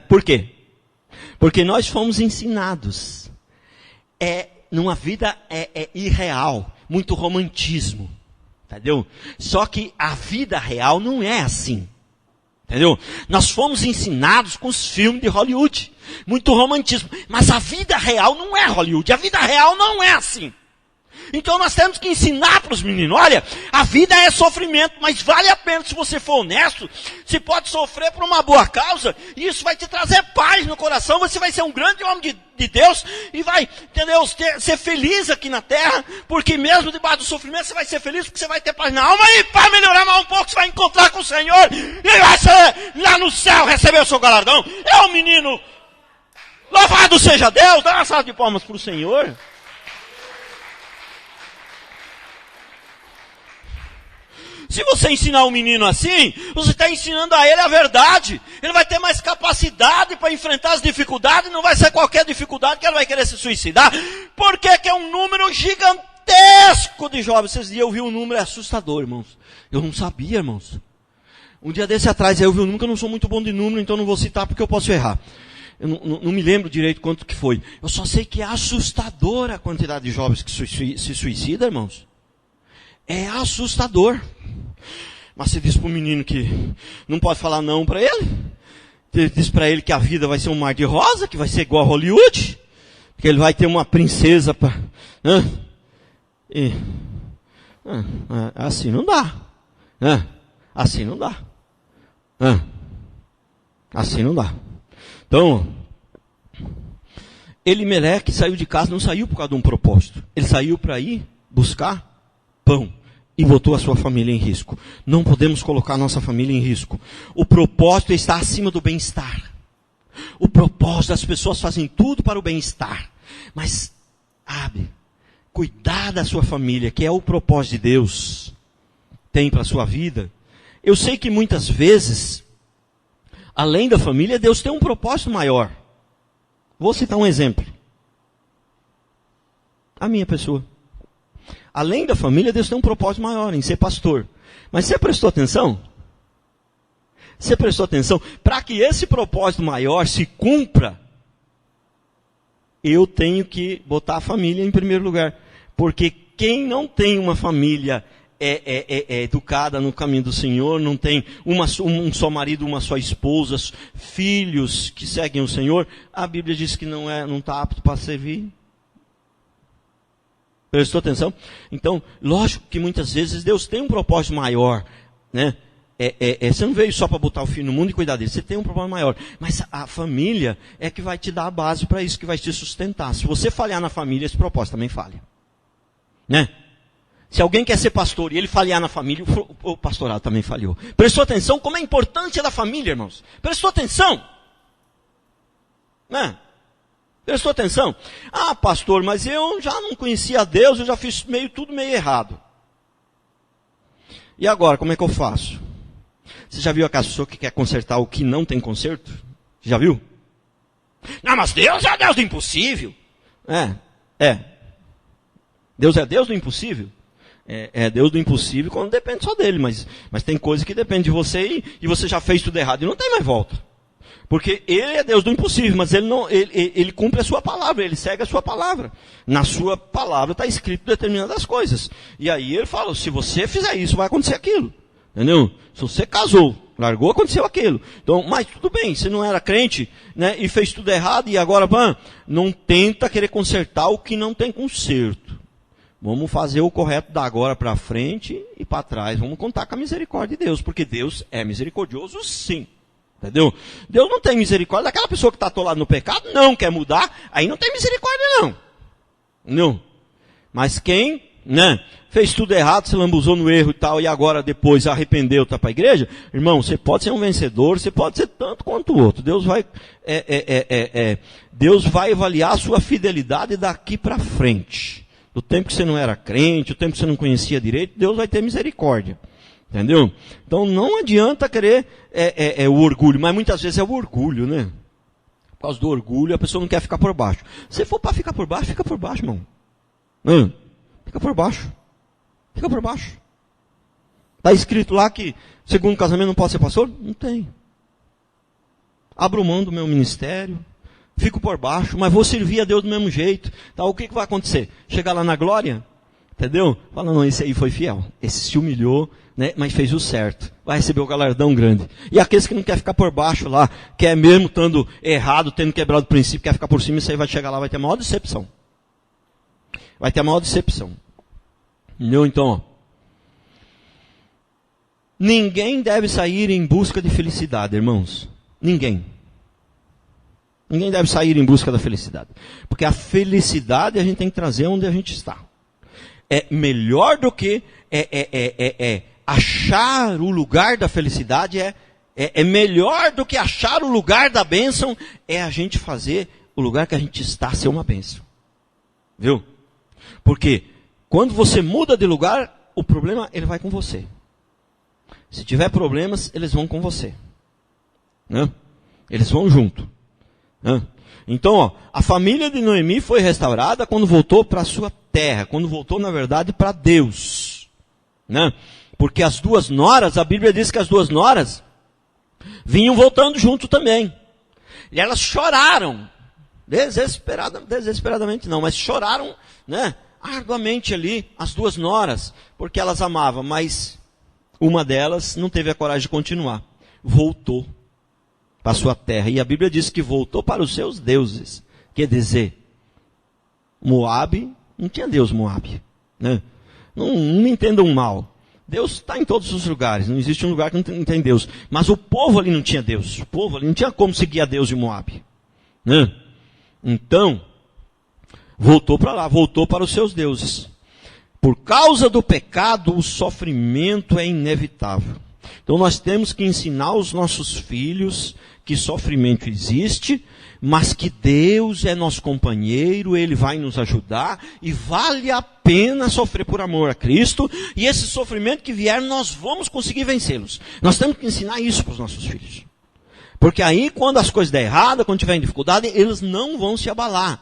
Por quê? Porque nós fomos ensinados. Numa vida irreal, muito romantismo. Entendeu? Só que a vida real não é assim. Entendeu? Nós fomos ensinados com os filmes de Hollywood. Muito romantismo. Mas a vida real não é Hollywood. A vida real não é assim. Então nós temos que ensinar para os meninos. Olha, a vida é sofrimento, mas vale a pena se você for honesto. Você pode sofrer por uma boa causa. E isso vai te trazer paz no coração. Você vai ser um grande homem de Deus. E vai, entendeu, ser feliz aqui na terra. Porque mesmo debaixo do sofrimento você vai ser feliz. Porque você vai ter paz na alma. E para melhorar mais um pouco você vai encontrar com o Senhor. E vai ser lá no céu receber o seu galardão. É um menino. Louvado seja Deus. Dá uma salva de palmas para o Senhor. Se você ensinar um menino assim, você está ensinando a ele a verdade. Ele vai ter mais capacidade para enfrentar as dificuldades. Não vai ser qualquer dificuldade que ele vai querer se suicidar. Porque que é um número gigantesco de jovens. Esses dias eu vi um número assustador, irmãos. Eu não sabia, irmãos. Um dia desse atrás eu vi um número que eu não sou muito bom de número, então não vou citar porque eu posso errar. Eu não me lembro direito quanto que foi. Eu só sei que é assustadora a quantidade de jovens que se suicidam, irmãos. É assustador. Mas você diz para o menino que não pode falar não para ele. Você diz para ele que a vida vai ser um mar de rosa, que vai ser igual a Hollywood. Que ele vai ter uma princesa para... assim não dá. Assim não dá. Assim não dá. Então, Elimeleque saiu de casa, não saiu por causa de um propósito. Ele saiu para ir buscar pão e botou a sua família em risco. Não podemos colocar a nossa família em risco. O propósito está acima do bem-estar. O propósito, as pessoas fazem tudo para o bem-estar. Mas, cuidar da sua família, que é o propósito de Deus, tem para a sua vida. Eu sei que muitas vezes, além da família, Deus tem um propósito maior. Vou citar um exemplo. A minha pessoa. Além da família, Deus tem um propósito maior em ser pastor. Mas você prestou atenção? Você prestou atenção? Para que esse propósito maior se cumpra, eu tenho que botar a família em primeiro lugar. Porque quem não tem uma família é educada no caminho do Senhor, não tem um só marido, uma só esposa, filhos que seguem o Senhor, a Bíblia diz que não está apto para servir. Prestou atenção? Então, lógico que muitas vezes Deus tem um propósito maior, né? Você não veio só para botar o filho no mundo e cuidar dele, você tem um propósito maior. Mas a família é que vai te dar a base para isso, que vai te sustentar. Se você falhar na família, esse propósito também falha. Né? Se alguém quer ser pastor e ele falhar na família, o pastorado também falhou. Prestou atenção como é a importância da família, irmãos? Prestou atenção? Né? Prestou atenção? Ah, pastor, mas eu já não conhecia Deus, eu já fiz tudo meio errado. E agora, como é que eu faço? Você já viu aquela pessoa que quer consertar o que não tem conserto? Já viu? Não, mas Deus é Deus do impossível. Deus é Deus do impossível? É Deus do impossível quando depende só dele, mas tem coisa que depende de você e você já fez tudo errado e não tem mais volta. Porque ele é Deus do impossível, mas ele cumpre a sua palavra, ele segue a sua palavra. Na sua palavra está escrito determinadas coisas. E aí ele fala, se você fizer isso, vai acontecer aquilo. Entendeu? Se você casou, largou, aconteceu aquilo. Então, mas tudo bem, você não era crente, né, e fez tudo errado, e agora, não tenta querer consertar o que não tem conserto. Vamos fazer o correto da agora para frente e para trás. Vamos contar com a misericórdia de Deus, porque Deus é misericordioso sim. Entendeu? Deus não tem misericórdia daquela pessoa que está atolada no pecado, não quer mudar, aí não tem misericórdia não. Não. Mas quem, né, fez tudo errado, se lambuzou no erro e tal, e agora depois arrependeu, está para a igreja, irmão, você pode ser um vencedor, você pode ser tanto quanto o outro. Deus vai avaliar a sua fidelidade daqui para frente. Do tempo que você não era crente, o tempo que você não conhecia direito, Deus vai ter misericórdia. Entendeu? Então não adianta querer o orgulho, mas muitas vezes é o orgulho, né? Por causa do orgulho, a pessoa não quer ficar por baixo. Se for para ficar por baixo, fica por baixo, irmão. Fica por baixo. Fica por baixo. Está escrito lá que segundo casamento não pode ser pastor? Não tem. Abro mão do meu ministério, fico por baixo, mas vou servir a Deus do mesmo jeito. Tá, o que vai acontecer? Chegar lá na glória, entendeu? Fala, não, esse aí foi fiel. Esse se humilhou, né, mas fez o certo. Vai receber o galardão grande. E aqueles que não querem ficar por baixo lá, quer mesmo estando errado, tendo quebrado o princípio, quer ficar por cima, isso aí vai chegar lá, vai ter a maior decepção. Vai ter a maior decepção. Entendeu? Então, ó. Ninguém deve sair em busca de felicidade, irmãos. Ninguém. Ninguém deve sair em busca da felicidade. Porque a felicidade a gente tem que trazer onde a gente está. É melhor do que achar o lugar da felicidade, é melhor do que achar o lugar da bênção, é a gente fazer o lugar que a gente está ser uma bênção. Viu? Porque quando você muda de lugar, o problema ele vai com você. Se tiver problemas, eles vão com você. Né? Eles vão junto. Né? Então, ó, a família de Noemi foi restaurada quando voltou para a sua terra. Quando voltou, na verdade, para Deus. Né? Porque as duas noras, a Bíblia diz que as duas noras vinham voltando junto também. E elas choraram. Desesperadamente não, mas choraram, né, arduamente ali, as duas noras. Porque elas amavam, mas uma delas não teve a coragem de continuar. Voltou para a sua terra. E a Bíblia diz que voltou para os seus deuses. Quer dizer, Moabe, não tinha Deus Moabe. Né? Não me entendam mal. Deus está em todos os lugares. Não existe um lugar que não tem Deus. Mas o povo ali não tinha Deus. O povo ali não tinha como seguir a Deus de Moabe. Né? Então, Voltou para lá, voltou para os seus deuses. Por causa do pecado, o sofrimento é inevitável. Então nós temos que ensinar os nossos filhos que sofrimento existe, mas que Deus é nosso companheiro, Ele vai nos ajudar, e vale a pena sofrer por amor a Cristo, e esse sofrimento que vier, nós vamos conseguir vencê-los. Nós temos que ensinar isso para os nossos filhos. Porque aí, quando as coisas der errado, quando tiverem dificuldade, eles não vão se abalar.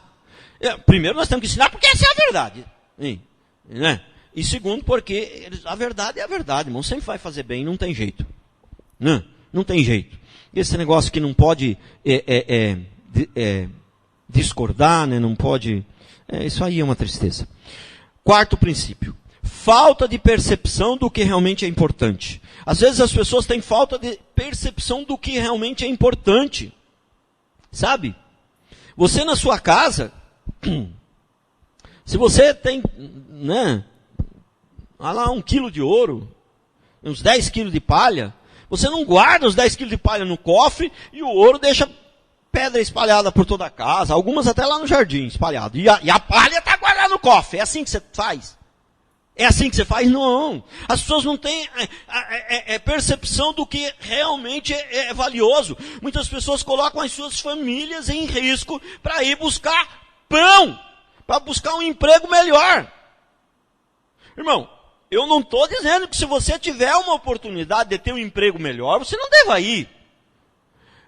Primeiro, nós temos que ensinar porque essa é a verdade. Né? E segundo, porque a verdade é a verdade, irmão. Sempre vai fazer bem, não tem jeito. Não tem jeito. Esse negócio que não pode discordar, né? Não pode... isso aí é uma tristeza. Quarto princípio. Falta de percepção do que realmente é importante. Às vezes as pessoas têm falta de percepção do que realmente é importante. Sabe? Você na sua casa, se você tem, né, olha lá, 1 quilo de ouro, uns 10 quilos de palha, você não guarda os 10 quilos de palha no cofre e o ouro deixa pedra espalhada por toda a casa, algumas até lá no jardim espalhado. E a palha está guardada no cofre. É assim que você faz? É assim que você faz? Não. As pessoas não têm percepção do que realmente é valioso. Muitas pessoas colocam as suas famílias em risco para ir buscar pão, para buscar um emprego melhor. Irmão, eu não estou dizendo que se você tiver uma oportunidade de ter um emprego melhor, você não deva ir.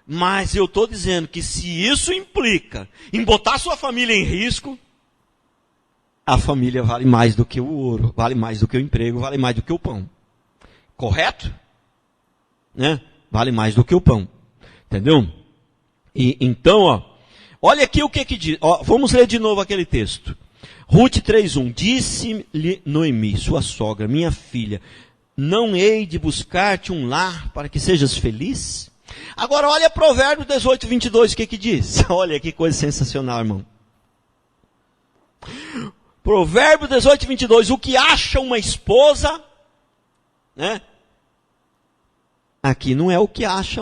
Mas eu estou dizendo que se isso implica em botar sua família em risco, a família vale mais do que o ouro, vale mais do que o emprego, vale mais do que o pão. Correto? Né? Vale mais do que o pão. Entendeu? E então, olha aqui o que diz. Vamos ler de novo aquele texto. Ruth 3:1. Disse-lhe Noemi, sua sogra, minha filha, não hei de buscar-te um lar para que sejas feliz? Agora olha Provérbios 18:22, o que diz? Olha que coisa sensacional, irmão. Provérbios 18:22, o que acha uma esposa, né? Aqui não é o que acha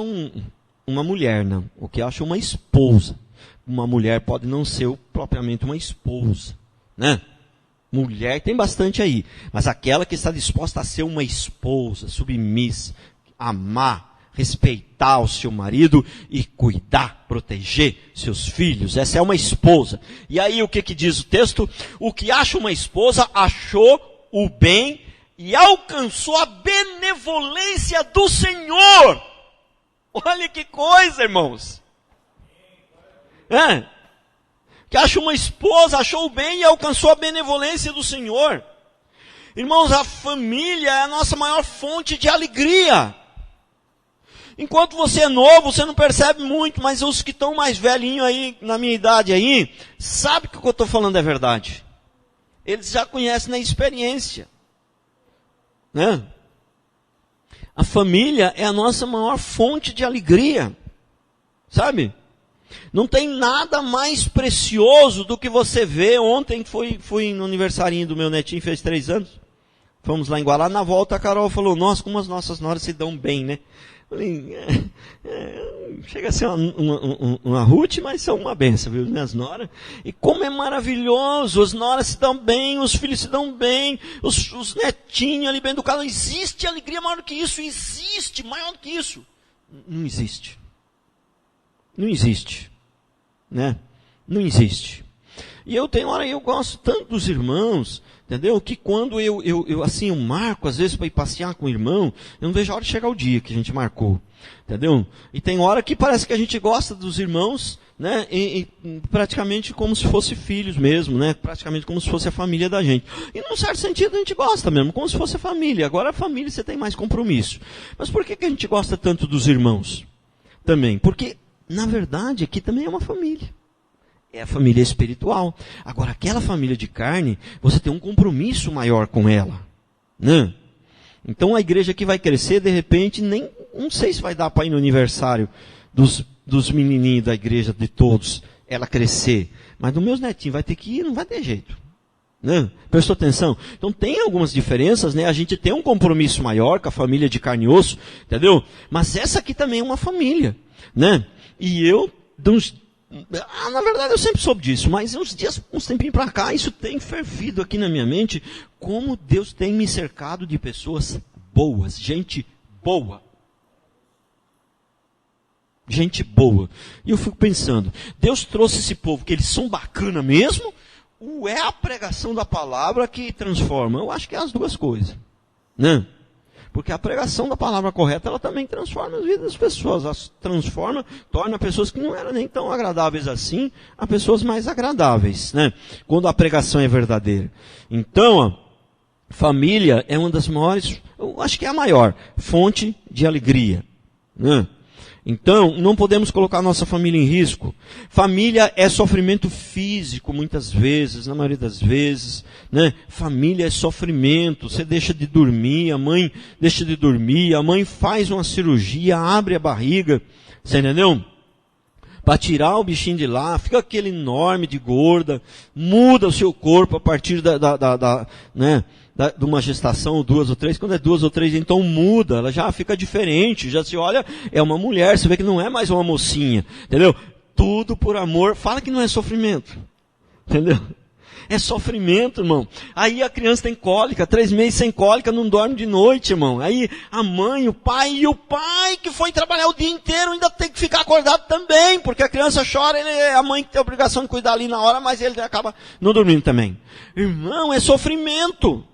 uma mulher, não. O que acha uma esposa. Uma mulher pode não ser propriamente uma esposa, né? Mulher tem bastante aí, mas aquela que está disposta a ser uma esposa, submissa, amar, respeitar o seu marido e cuidar, proteger seus filhos. Essa é uma esposa. E aí o que diz o texto? O que acha uma esposa achou o bem e alcançou a benevolência do Senhor. Olha que coisa, irmãos. Que acha uma esposa, achou o bem e alcançou a benevolência do Senhor. Irmãos, a família é a nossa maior fonte de alegria. Enquanto você é novo, você não percebe muito, mas os que estão mais velhinhos aí, na minha idade aí, sabem que o que eu estou falando é verdade. Eles já conhecem na experiência. Né? A família é a nossa maior fonte de alegria. Sabe? Não tem nada mais precioso do que você vê. Ontem fui no aniversarinho do meu netinho, fez 3 anos. Fomos lá em Guará, na volta a Carol falou, nossa, como as nossas noras se dão bem, né? Chega a ser uma Ruth, mas são uma benção, viu, minhas noras. E como é maravilhoso, as noras se dão bem, os filhos se dão bem, os netinhos ali bem educados. Existe alegria maior do que isso? Existe maior do que isso? Não existe. Não existe. Né? Não existe. E eu gosto tanto dos irmãos, entendeu? Que quando eu marco, às vezes, para ir passear com o irmão, eu não vejo a hora de chegar o dia que a gente marcou. Entendeu? E tem hora que parece que a gente gosta dos irmãos, né? E praticamente como se fossem filhos mesmo, né? Praticamente como se fosse a família da gente. E num certo sentido a gente gosta mesmo, como se fosse a família. Agora a família você tem mais compromisso. Mas por que a gente gosta tanto dos irmãos? Também. Porque, na verdade, aqui também é uma família. É a família espiritual. Agora, aquela família de carne, você tem um compromisso maior com ela. Né? Então, a igreja que vai crescer, de repente, não sei se vai dar para ir no aniversário dos menininhos da igreja, de todos, ela crescer. Mas dos meus netinhos vai ter que ir, não vai ter jeito. Né? Prestou atenção? Então, tem algumas diferenças, né? A gente tem um compromisso maior com a família de carne e osso, entendeu? Mas essa aqui também é uma família. Né? E eu, Na verdade eu sempre soube disso, mas uns tempinhos para cá, isso tem fervido aqui na minha mente, como Deus tem me cercado de pessoas boas, gente boa. Gente boa. E eu fico pensando, Deus trouxe esse povo, que eles são bacana mesmo, ou é a pregação da palavra que transforma? Eu acho que é as duas coisas, né? Porque a pregação da palavra correta, ela também transforma as vidas das pessoas. Ela transforma, torna pessoas que não eram nem tão agradáveis assim, a pessoas mais agradáveis, né? Quando a pregação é verdadeira. Então, ó, família é uma das maiores, eu acho que é a maior, fonte de alegria, né? Então, não podemos colocar nossa família em risco. Família é sofrimento físico, muitas vezes, na maioria das vezes, né? Família é sofrimento. Você deixa de dormir, a mãe deixa de dormir, a mãe faz uma cirurgia, abre a barriga, você entendeu? Para tirar o bichinho de lá, fica aquele enorme de gorda, muda o seu corpo a partir de uma gestação, ou 2 ou 3, quando é 2 ou 3, então muda, ela já fica diferente, já se olha, é uma mulher, você vê que não é mais uma mocinha, entendeu? Tudo por amor, fala que não é sofrimento, entendeu? É sofrimento, irmão. Aí a criança tem cólica, 3 meses sem cólica, não dorme de noite, irmão. Aí a mãe, o pai que foi trabalhar o dia inteiro ainda tem que ficar acordado também, porque a criança chora, a mãe tem a obrigação de cuidar ali na hora, mas ele acaba não dormindo também. Irmão, é sofrimento.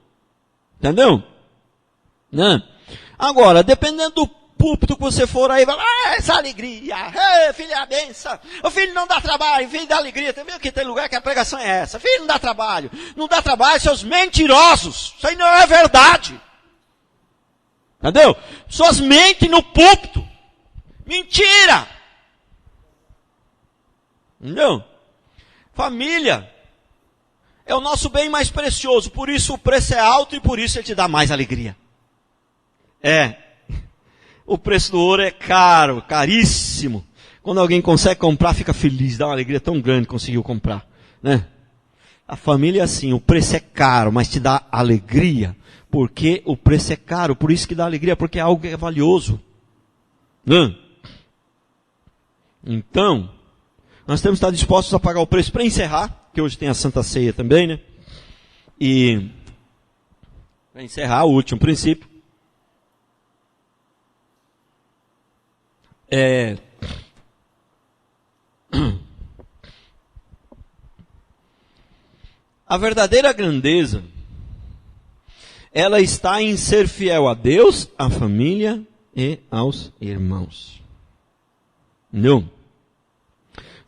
Entendeu? Né? Agora, dependendo do púlpito que você for aí, vai, essa alegria, filho é a benção, o filho não dá trabalho, filho dá alegria. Tem que tem lugar que a pregação é essa, filho não dá trabalho, seus mentirosos, isso aí não é verdade. Entendeu? Pessoas mentem no púlpito, mentira. Entendeu? Família é o nosso bem mais precioso, por isso o preço é alto e por isso ele te dá mais alegria. O preço do ouro é caro, caríssimo. Quando alguém consegue comprar, fica feliz, dá uma alegria tão grande que conseguiu comprar, né? A família é assim, o preço é caro, mas te dá alegria, porque o preço é caro, por isso que dá alegria, porque é algo que é valioso, né? Então, nós temos que estar dispostos a pagar o preço. Para encerrar, que hoje tem a Santa Ceia também, né? E para encerrar, o último princípio a verdadeira grandeza, ela está em ser fiel a Deus, à família e aos irmãos. Não?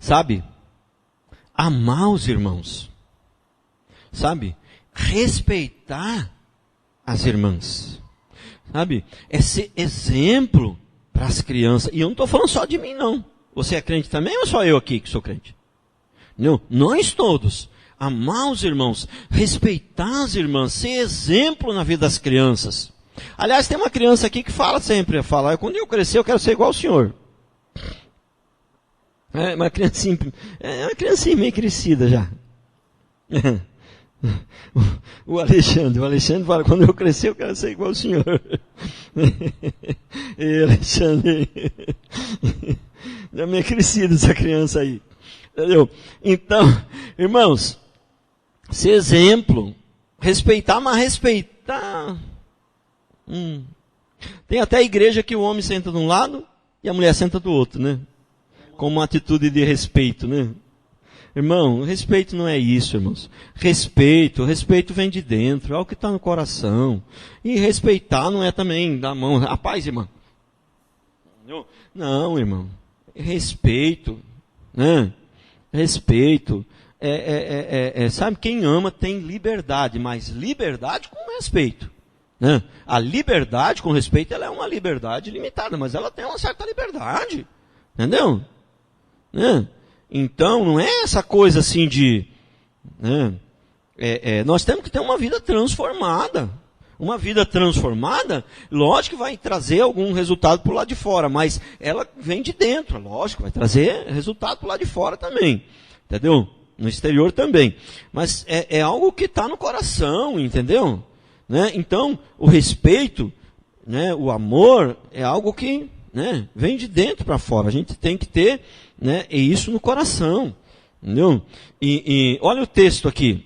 Sabe? Amar os irmãos. Sabe? Respeitar as irmãs. Sabe? É ser exemplo para as crianças. E eu não estou falando só de mim, não. Você é crente também ou só eu aqui que sou crente? Não, nós todos. Amar os irmãos, respeitar as irmãs, ser exemplo na vida das crianças. Aliás, tem uma criança aqui que fala sempre, quando eu crescer eu quero ser igual ao senhor. É uma criancinha meio crescida já. O Alexandre fala, quando eu crescer eu quero ser igual ao senhor. E Alexandre, é meio crescida essa criança aí. Entendeu? Então, irmãos, ser exemplo, respeitar, mas respeitar. Tem até a igreja que o homem senta de um lado e a mulher senta do outro, né? Como uma atitude de respeito, né? Irmão, respeito não é isso, irmãos. Respeito vem de dentro, é o que está no coração. E respeitar não é também dar a mão, a paz, irmão. Não, irmão. Respeito, né? Respeito. Sabe, quem ama tem liberdade, mas liberdade com respeito. Né? A liberdade com respeito, ela é uma liberdade limitada, mas ela tem uma certa liberdade. Entendeu? Né? Então, não é essa coisa assim de... Né? Nós temos que ter uma vida transformada. Uma vida transformada, lógico que vai trazer algum resultado para o lado de fora, mas ela vem de dentro, lógico, vai trazer resultado para o lado de fora também. Entendeu? No exterior também. Mas é algo que está no coração, entendeu? Né? Então, o respeito, né, o amor, é algo que... né? Vem de dentro para fora. A gente tem que ter, né, isso no coração. Entendeu? E olha o texto aqui.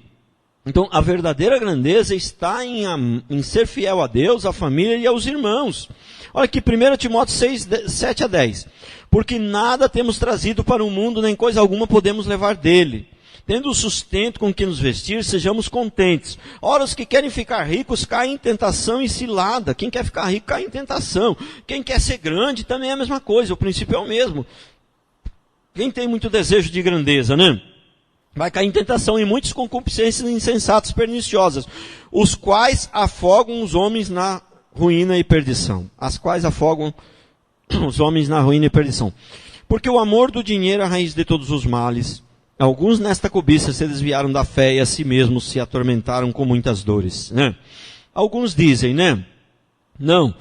Então, a verdadeira grandeza está em ser fiel a Deus, à família e aos irmãos. Olha aqui, 1 Timóteo 6, 7 a 10. Porque nada temos trazido para o mundo, nem coisa alguma podemos levar dele. Tendo o sustento com que nos vestir, sejamos contentes. Ora, os que querem ficar ricos caem em tentação e cilada. Quem quer ficar rico cai em tentação. Quem quer ser grande também é a mesma coisa, o princípio é o mesmo. Quem tem muito desejo de grandeza, né? Vai cair em tentação e muitas concupiscências insensatas, perniciosas, os quais afogam os homens na ruína e perdição. As quais afogam os homens na ruína e perdição. Porque o amor do dinheiro é a raiz de todos os males. Alguns nesta cobiça se desviaram da fé e a si mesmos se atormentaram com muitas dores. Né? Alguns dizem, né? Não,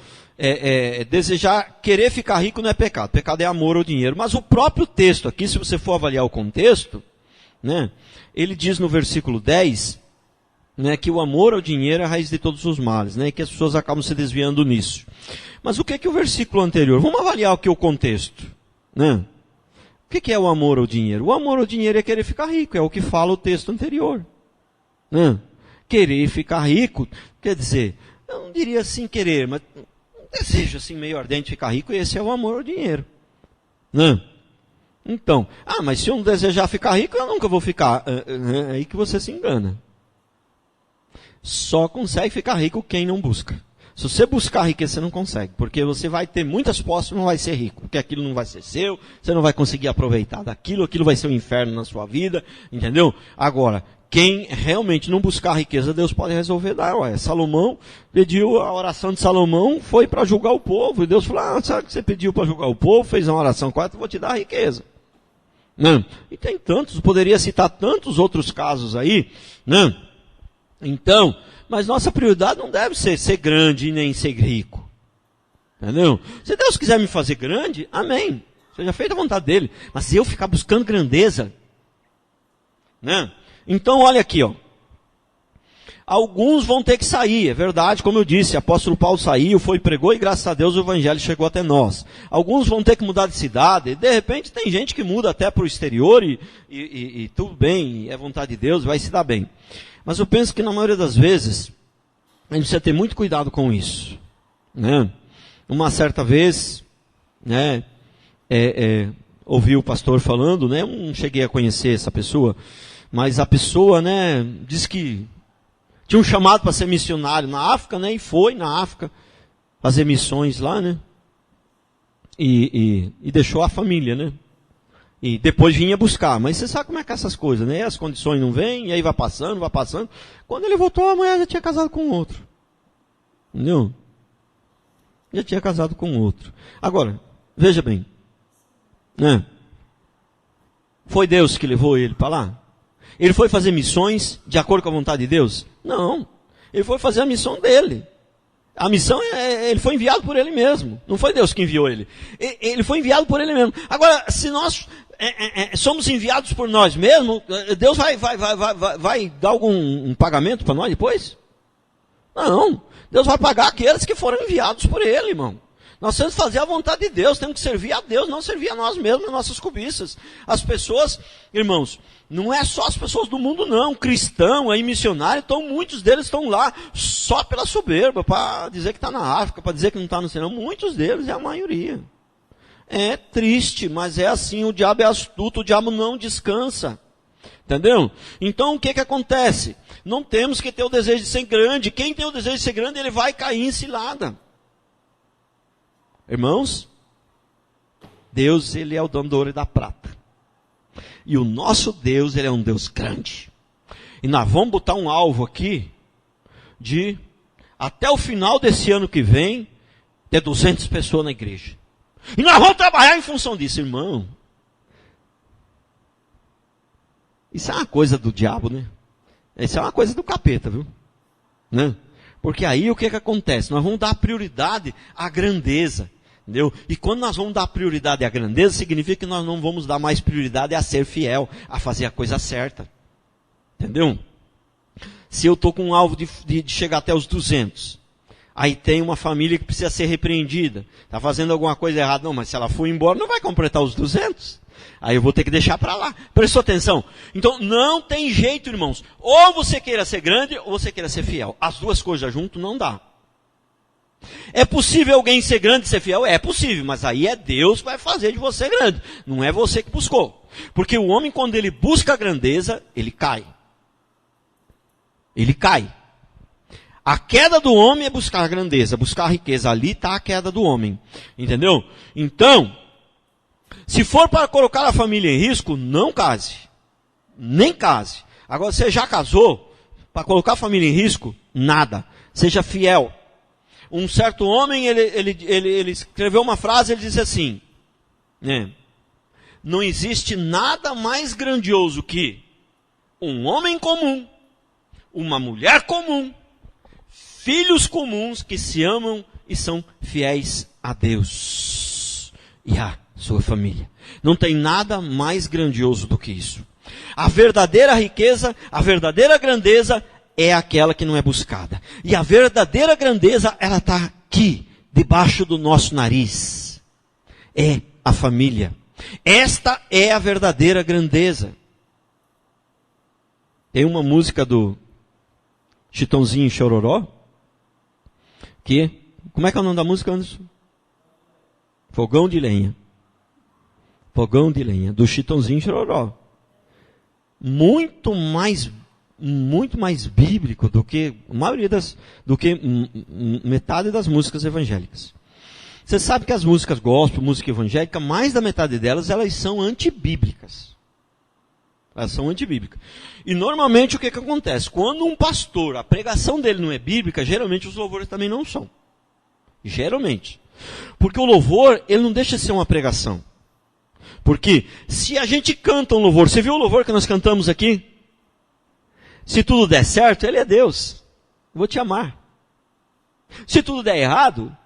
desejar, querer ficar rico não é pecado. Pecado é amor ao dinheiro. Mas o próprio texto aqui, se você for avaliar o contexto, né? Ele diz no versículo 10, né, que o amor ao dinheiro é a raiz de todos os males, né, e que as pessoas acabam se desviando nisso. Mas o que é o versículo anterior? Vamos avaliar aqui o contexto. Né? O que é o amor ao dinheiro? O amor ao dinheiro é querer ficar rico, é o que fala o texto anterior. Né? Querer ficar rico, quer dizer, eu não diria assim querer, mas um desejo assim meio ardente de ficar rico, e esse é o amor ao dinheiro. Né? Então, mas se eu não desejar ficar rico, eu nunca vou ficar. É aí que você se engana. Só consegue ficar rico quem não busca. Se você buscar riqueza, você não consegue. Porque você vai ter muitas posses e não vai ser rico. Porque aquilo não vai ser seu, você não vai conseguir aproveitar daquilo, aquilo vai ser um inferno na sua vida. Entendeu? Agora, quem realmente não buscar riqueza, Deus pode resolver dar. Salomão pediu, a oração de Salomão foi para julgar o povo. E Deus falou, sabe que você pediu para julgar o povo, fez uma oração correta, eu vou te dar riqueza. Não. E tem tantos, poderia citar tantos outros casos aí. Não. Então, mas nossa prioridade não deve ser grande e nem ser rico. Entendeu? Se Deus quiser me fazer grande, amém. Seja feita a vontade dele. Mas se eu ficar buscando grandeza, né? Então, olha aqui, ó. Alguns vão ter que sair, é verdade, como eu disse, o apóstolo Paulo saiu, foi, pregou e graças a Deus o evangelho chegou até nós. Alguns vão ter que mudar de cidade, de repente tem gente que muda até para o exterior e tudo bem, é vontade de Deus, vai se dar bem. Mas eu penso que na maioria das vezes, a gente precisa ter muito cuidado com isso. Né? Uma certa vez, né, ouvi o pastor falando, né, eu não cheguei a conhecer essa pessoa, mas a pessoa, né, disse que tinha um chamado para ser missionário na África, né, e foi na África fazer missões lá, né, e deixou a família, né. E depois vinha buscar. Mas você sabe como é que é essas coisas, né? As condições não vêm, e aí vai passando, vai passando. Quando ele voltou, a mulher já tinha casado com outro. Entendeu? Já tinha casado com outro. Agora, veja bem. Né? Foi Deus que levou ele para lá? Ele foi fazer missões de acordo com a vontade de Deus? Não. Ele foi fazer a missão dele. A missão, ele foi enviado por ele mesmo. Não foi Deus que enviou ele. Ele foi enviado por ele mesmo. Agora, se nós somos enviados por nós mesmos, Deus vai dar algum pagamento para nós depois? Não. Deus vai pagar aqueles que foram enviados por ele, irmão. Nós temos que fazer a vontade de Deus, temos que servir a Deus, não servir a nós mesmos, as nossas cobiças. As pessoas, irmãos, não é só as pessoas do mundo não, cristão, aí missionário, então muitos deles estão lá só pela soberba, para dizer que está na África, para dizer que não está no céu. Muitos deles, é a maioria. É triste, mas é assim, o diabo é astuto, o diabo não descansa. Entendeu? Então o que acontece? Não temos que ter o desejo de ser grande. Quem tem o desejo de ser grande, ele vai cair em cilada. Irmãos, Deus, ele é o dono do ouro e da prata. E o nosso Deus, ele é um Deus grande. E nós vamos botar um alvo aqui de, até o final desse ano que vem, ter 200 pessoas na igreja. E nós vamos trabalhar em função disso, irmão. Isso é uma coisa do diabo, né? Isso é uma coisa do capeta, viu? Né? Porque aí o que acontece? Nós vamos dar prioridade à grandeza. Entendeu? E quando nós vamos dar prioridade à grandeza, significa que nós não vamos dar mais prioridade a ser fiel, a fazer a coisa certa. Entendeu? Se eu estou com um alvo de chegar até os 200, Aí tem uma família que precisa ser repreendida. Está fazendo alguma coisa errada. Não, mas se ela for embora, não vai completar os 200. Aí eu vou ter que deixar para lá. Prestou atenção? Então, não tem jeito, irmãos. Ou você queira ser grande, ou você queira ser fiel. As duas coisas junto não dá. É possível alguém ser grande e ser fiel? É possível, mas aí é Deus que vai fazer de você grande. Não é você que buscou. Porque o homem, quando ele busca a grandeza, ele cai. Ele cai. A queda do homem é buscar a grandeza, buscar a riqueza. Ali está a queda do homem. Entendeu? Então, se for para colocar a família em risco, não case. Nem case. Agora, você já casou, para colocar a família em risco, nada. Seja fiel. Um certo homem, ele escreveu uma frase, ele disse assim, né? Não existe nada mais grandioso que um homem comum, uma mulher comum, filhos comuns que se amam e são fiéis a Deus e a sua família. Não tem nada mais grandioso do que isso. A verdadeira riqueza, a verdadeira grandeza é aquela que não é buscada. E a verdadeira grandeza, ela está aqui, debaixo do nosso nariz. É a família. Esta é a verdadeira grandeza. Tem uma música do Chitãozinho e Chororó, como é que é o nome da música, Anderson? Fogão de Lenha. Fogão de Lenha, do Chitãozinho e Chororó. Muito mais bíblico do que a maioria metade das músicas evangélicas. Você sabe que as músicas gospel, música evangélica, mais da metade delas, elas são antibíblicas. Elas são antibíblicas. E normalmente o que acontece? Quando um pastor, a pregação dele não é bíblica, geralmente os louvores também não são. Geralmente. Porque o louvor, ele não deixa de ser uma pregação. Porque se a gente canta um louvor, você viu o louvor que nós cantamos aqui? Se tudo der certo, Ele é Deus. Eu vou te amar. Se tudo der errado,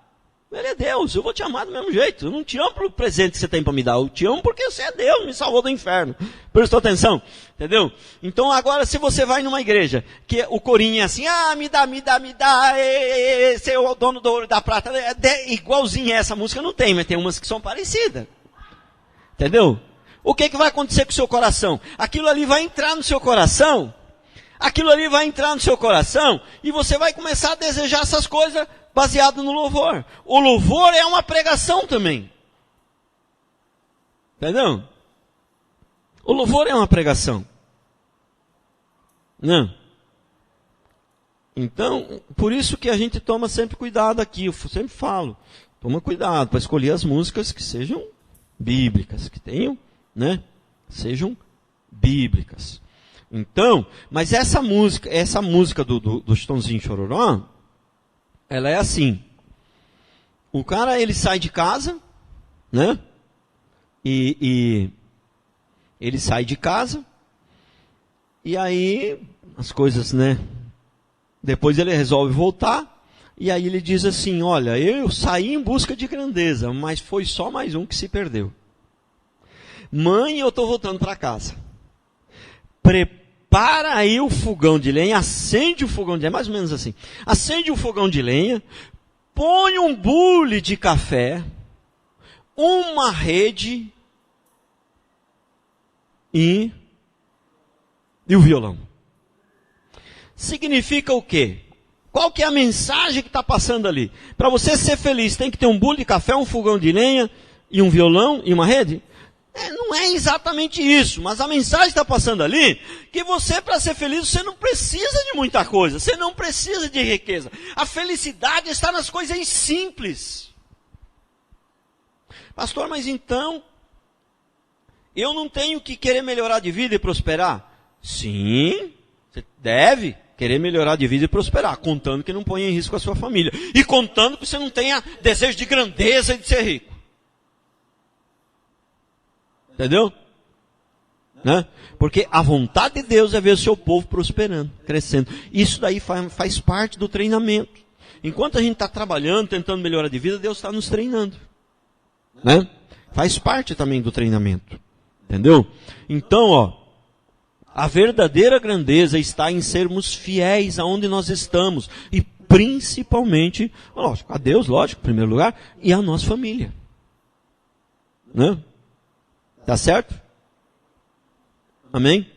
Ele é Deus. Eu vou te amar do mesmo jeito. Eu não te amo pelo presente que você tem para me dar. Eu te amo porque você é Deus, me salvou do inferno. Prestou atenção? Entendeu? Então agora se você vai numa igreja, que o corinho é assim, me dá, você é o dono do ouro e da prata. Igualzinho essa música não tem, mas tem umas que são parecidas. Entendeu? O que vai acontecer com o seu coração? Aquilo ali vai entrar no seu coração. Aquilo ali vai entrar no seu coração e você vai começar a desejar essas coisas baseado no louvor. O louvor é uma pregação também. Entendeu? O louvor é uma pregação. Não. Então, por isso que a gente toma sempre cuidado aqui. Eu sempre falo, toma cuidado para escolher as músicas que sejam bíblicas, que tenham, né? Sejam bíblicas. Então, mas essa música do Chitãozinho e Chororó, ela é assim. O cara, ele sai de casa, né? E ele sai de casa, e aí as coisas, né? Depois ele resolve voltar, e aí ele diz assim, olha, eu saí em busca de grandeza, mas foi só mais um que se perdeu. Mãe, eu estou voltando para casa. Prepara aí o fogão de lenha, acende o fogão de lenha, mais ou menos assim. Acende o fogão de lenha, põe um bule de café, uma rede e o violão. Significa o quê? Qual que é a mensagem que está passando ali? Para você ser feliz, tem que ter um bule de café, um fogão de lenha e um violão e uma rede? Não é exatamente isso, mas a mensagem está passando ali, que você, para ser feliz, você não precisa de muita coisa, você não precisa de riqueza. A felicidade está nas coisas simples. Pastor, mas então, eu não tenho que querer melhorar de vida e prosperar? Sim, você deve querer melhorar de vida e prosperar, contando que não ponha em risco a sua família. E contando que você não tenha desejo de grandeza e de ser rico. Entendeu? Né? Porque a vontade de Deus é ver o seu povo prosperando, crescendo. Isso daí faz parte do treinamento. Enquanto a gente está trabalhando, tentando melhorar de vida, Deus está nos treinando. Né? Faz parte também do treinamento. Entendeu? Então, a verdadeira grandeza está em sermos fiéis aonde nós estamos. E principalmente, lógico, a Deus, lógico, em primeiro lugar, e a nossa família. Né? Tá certo? Amém?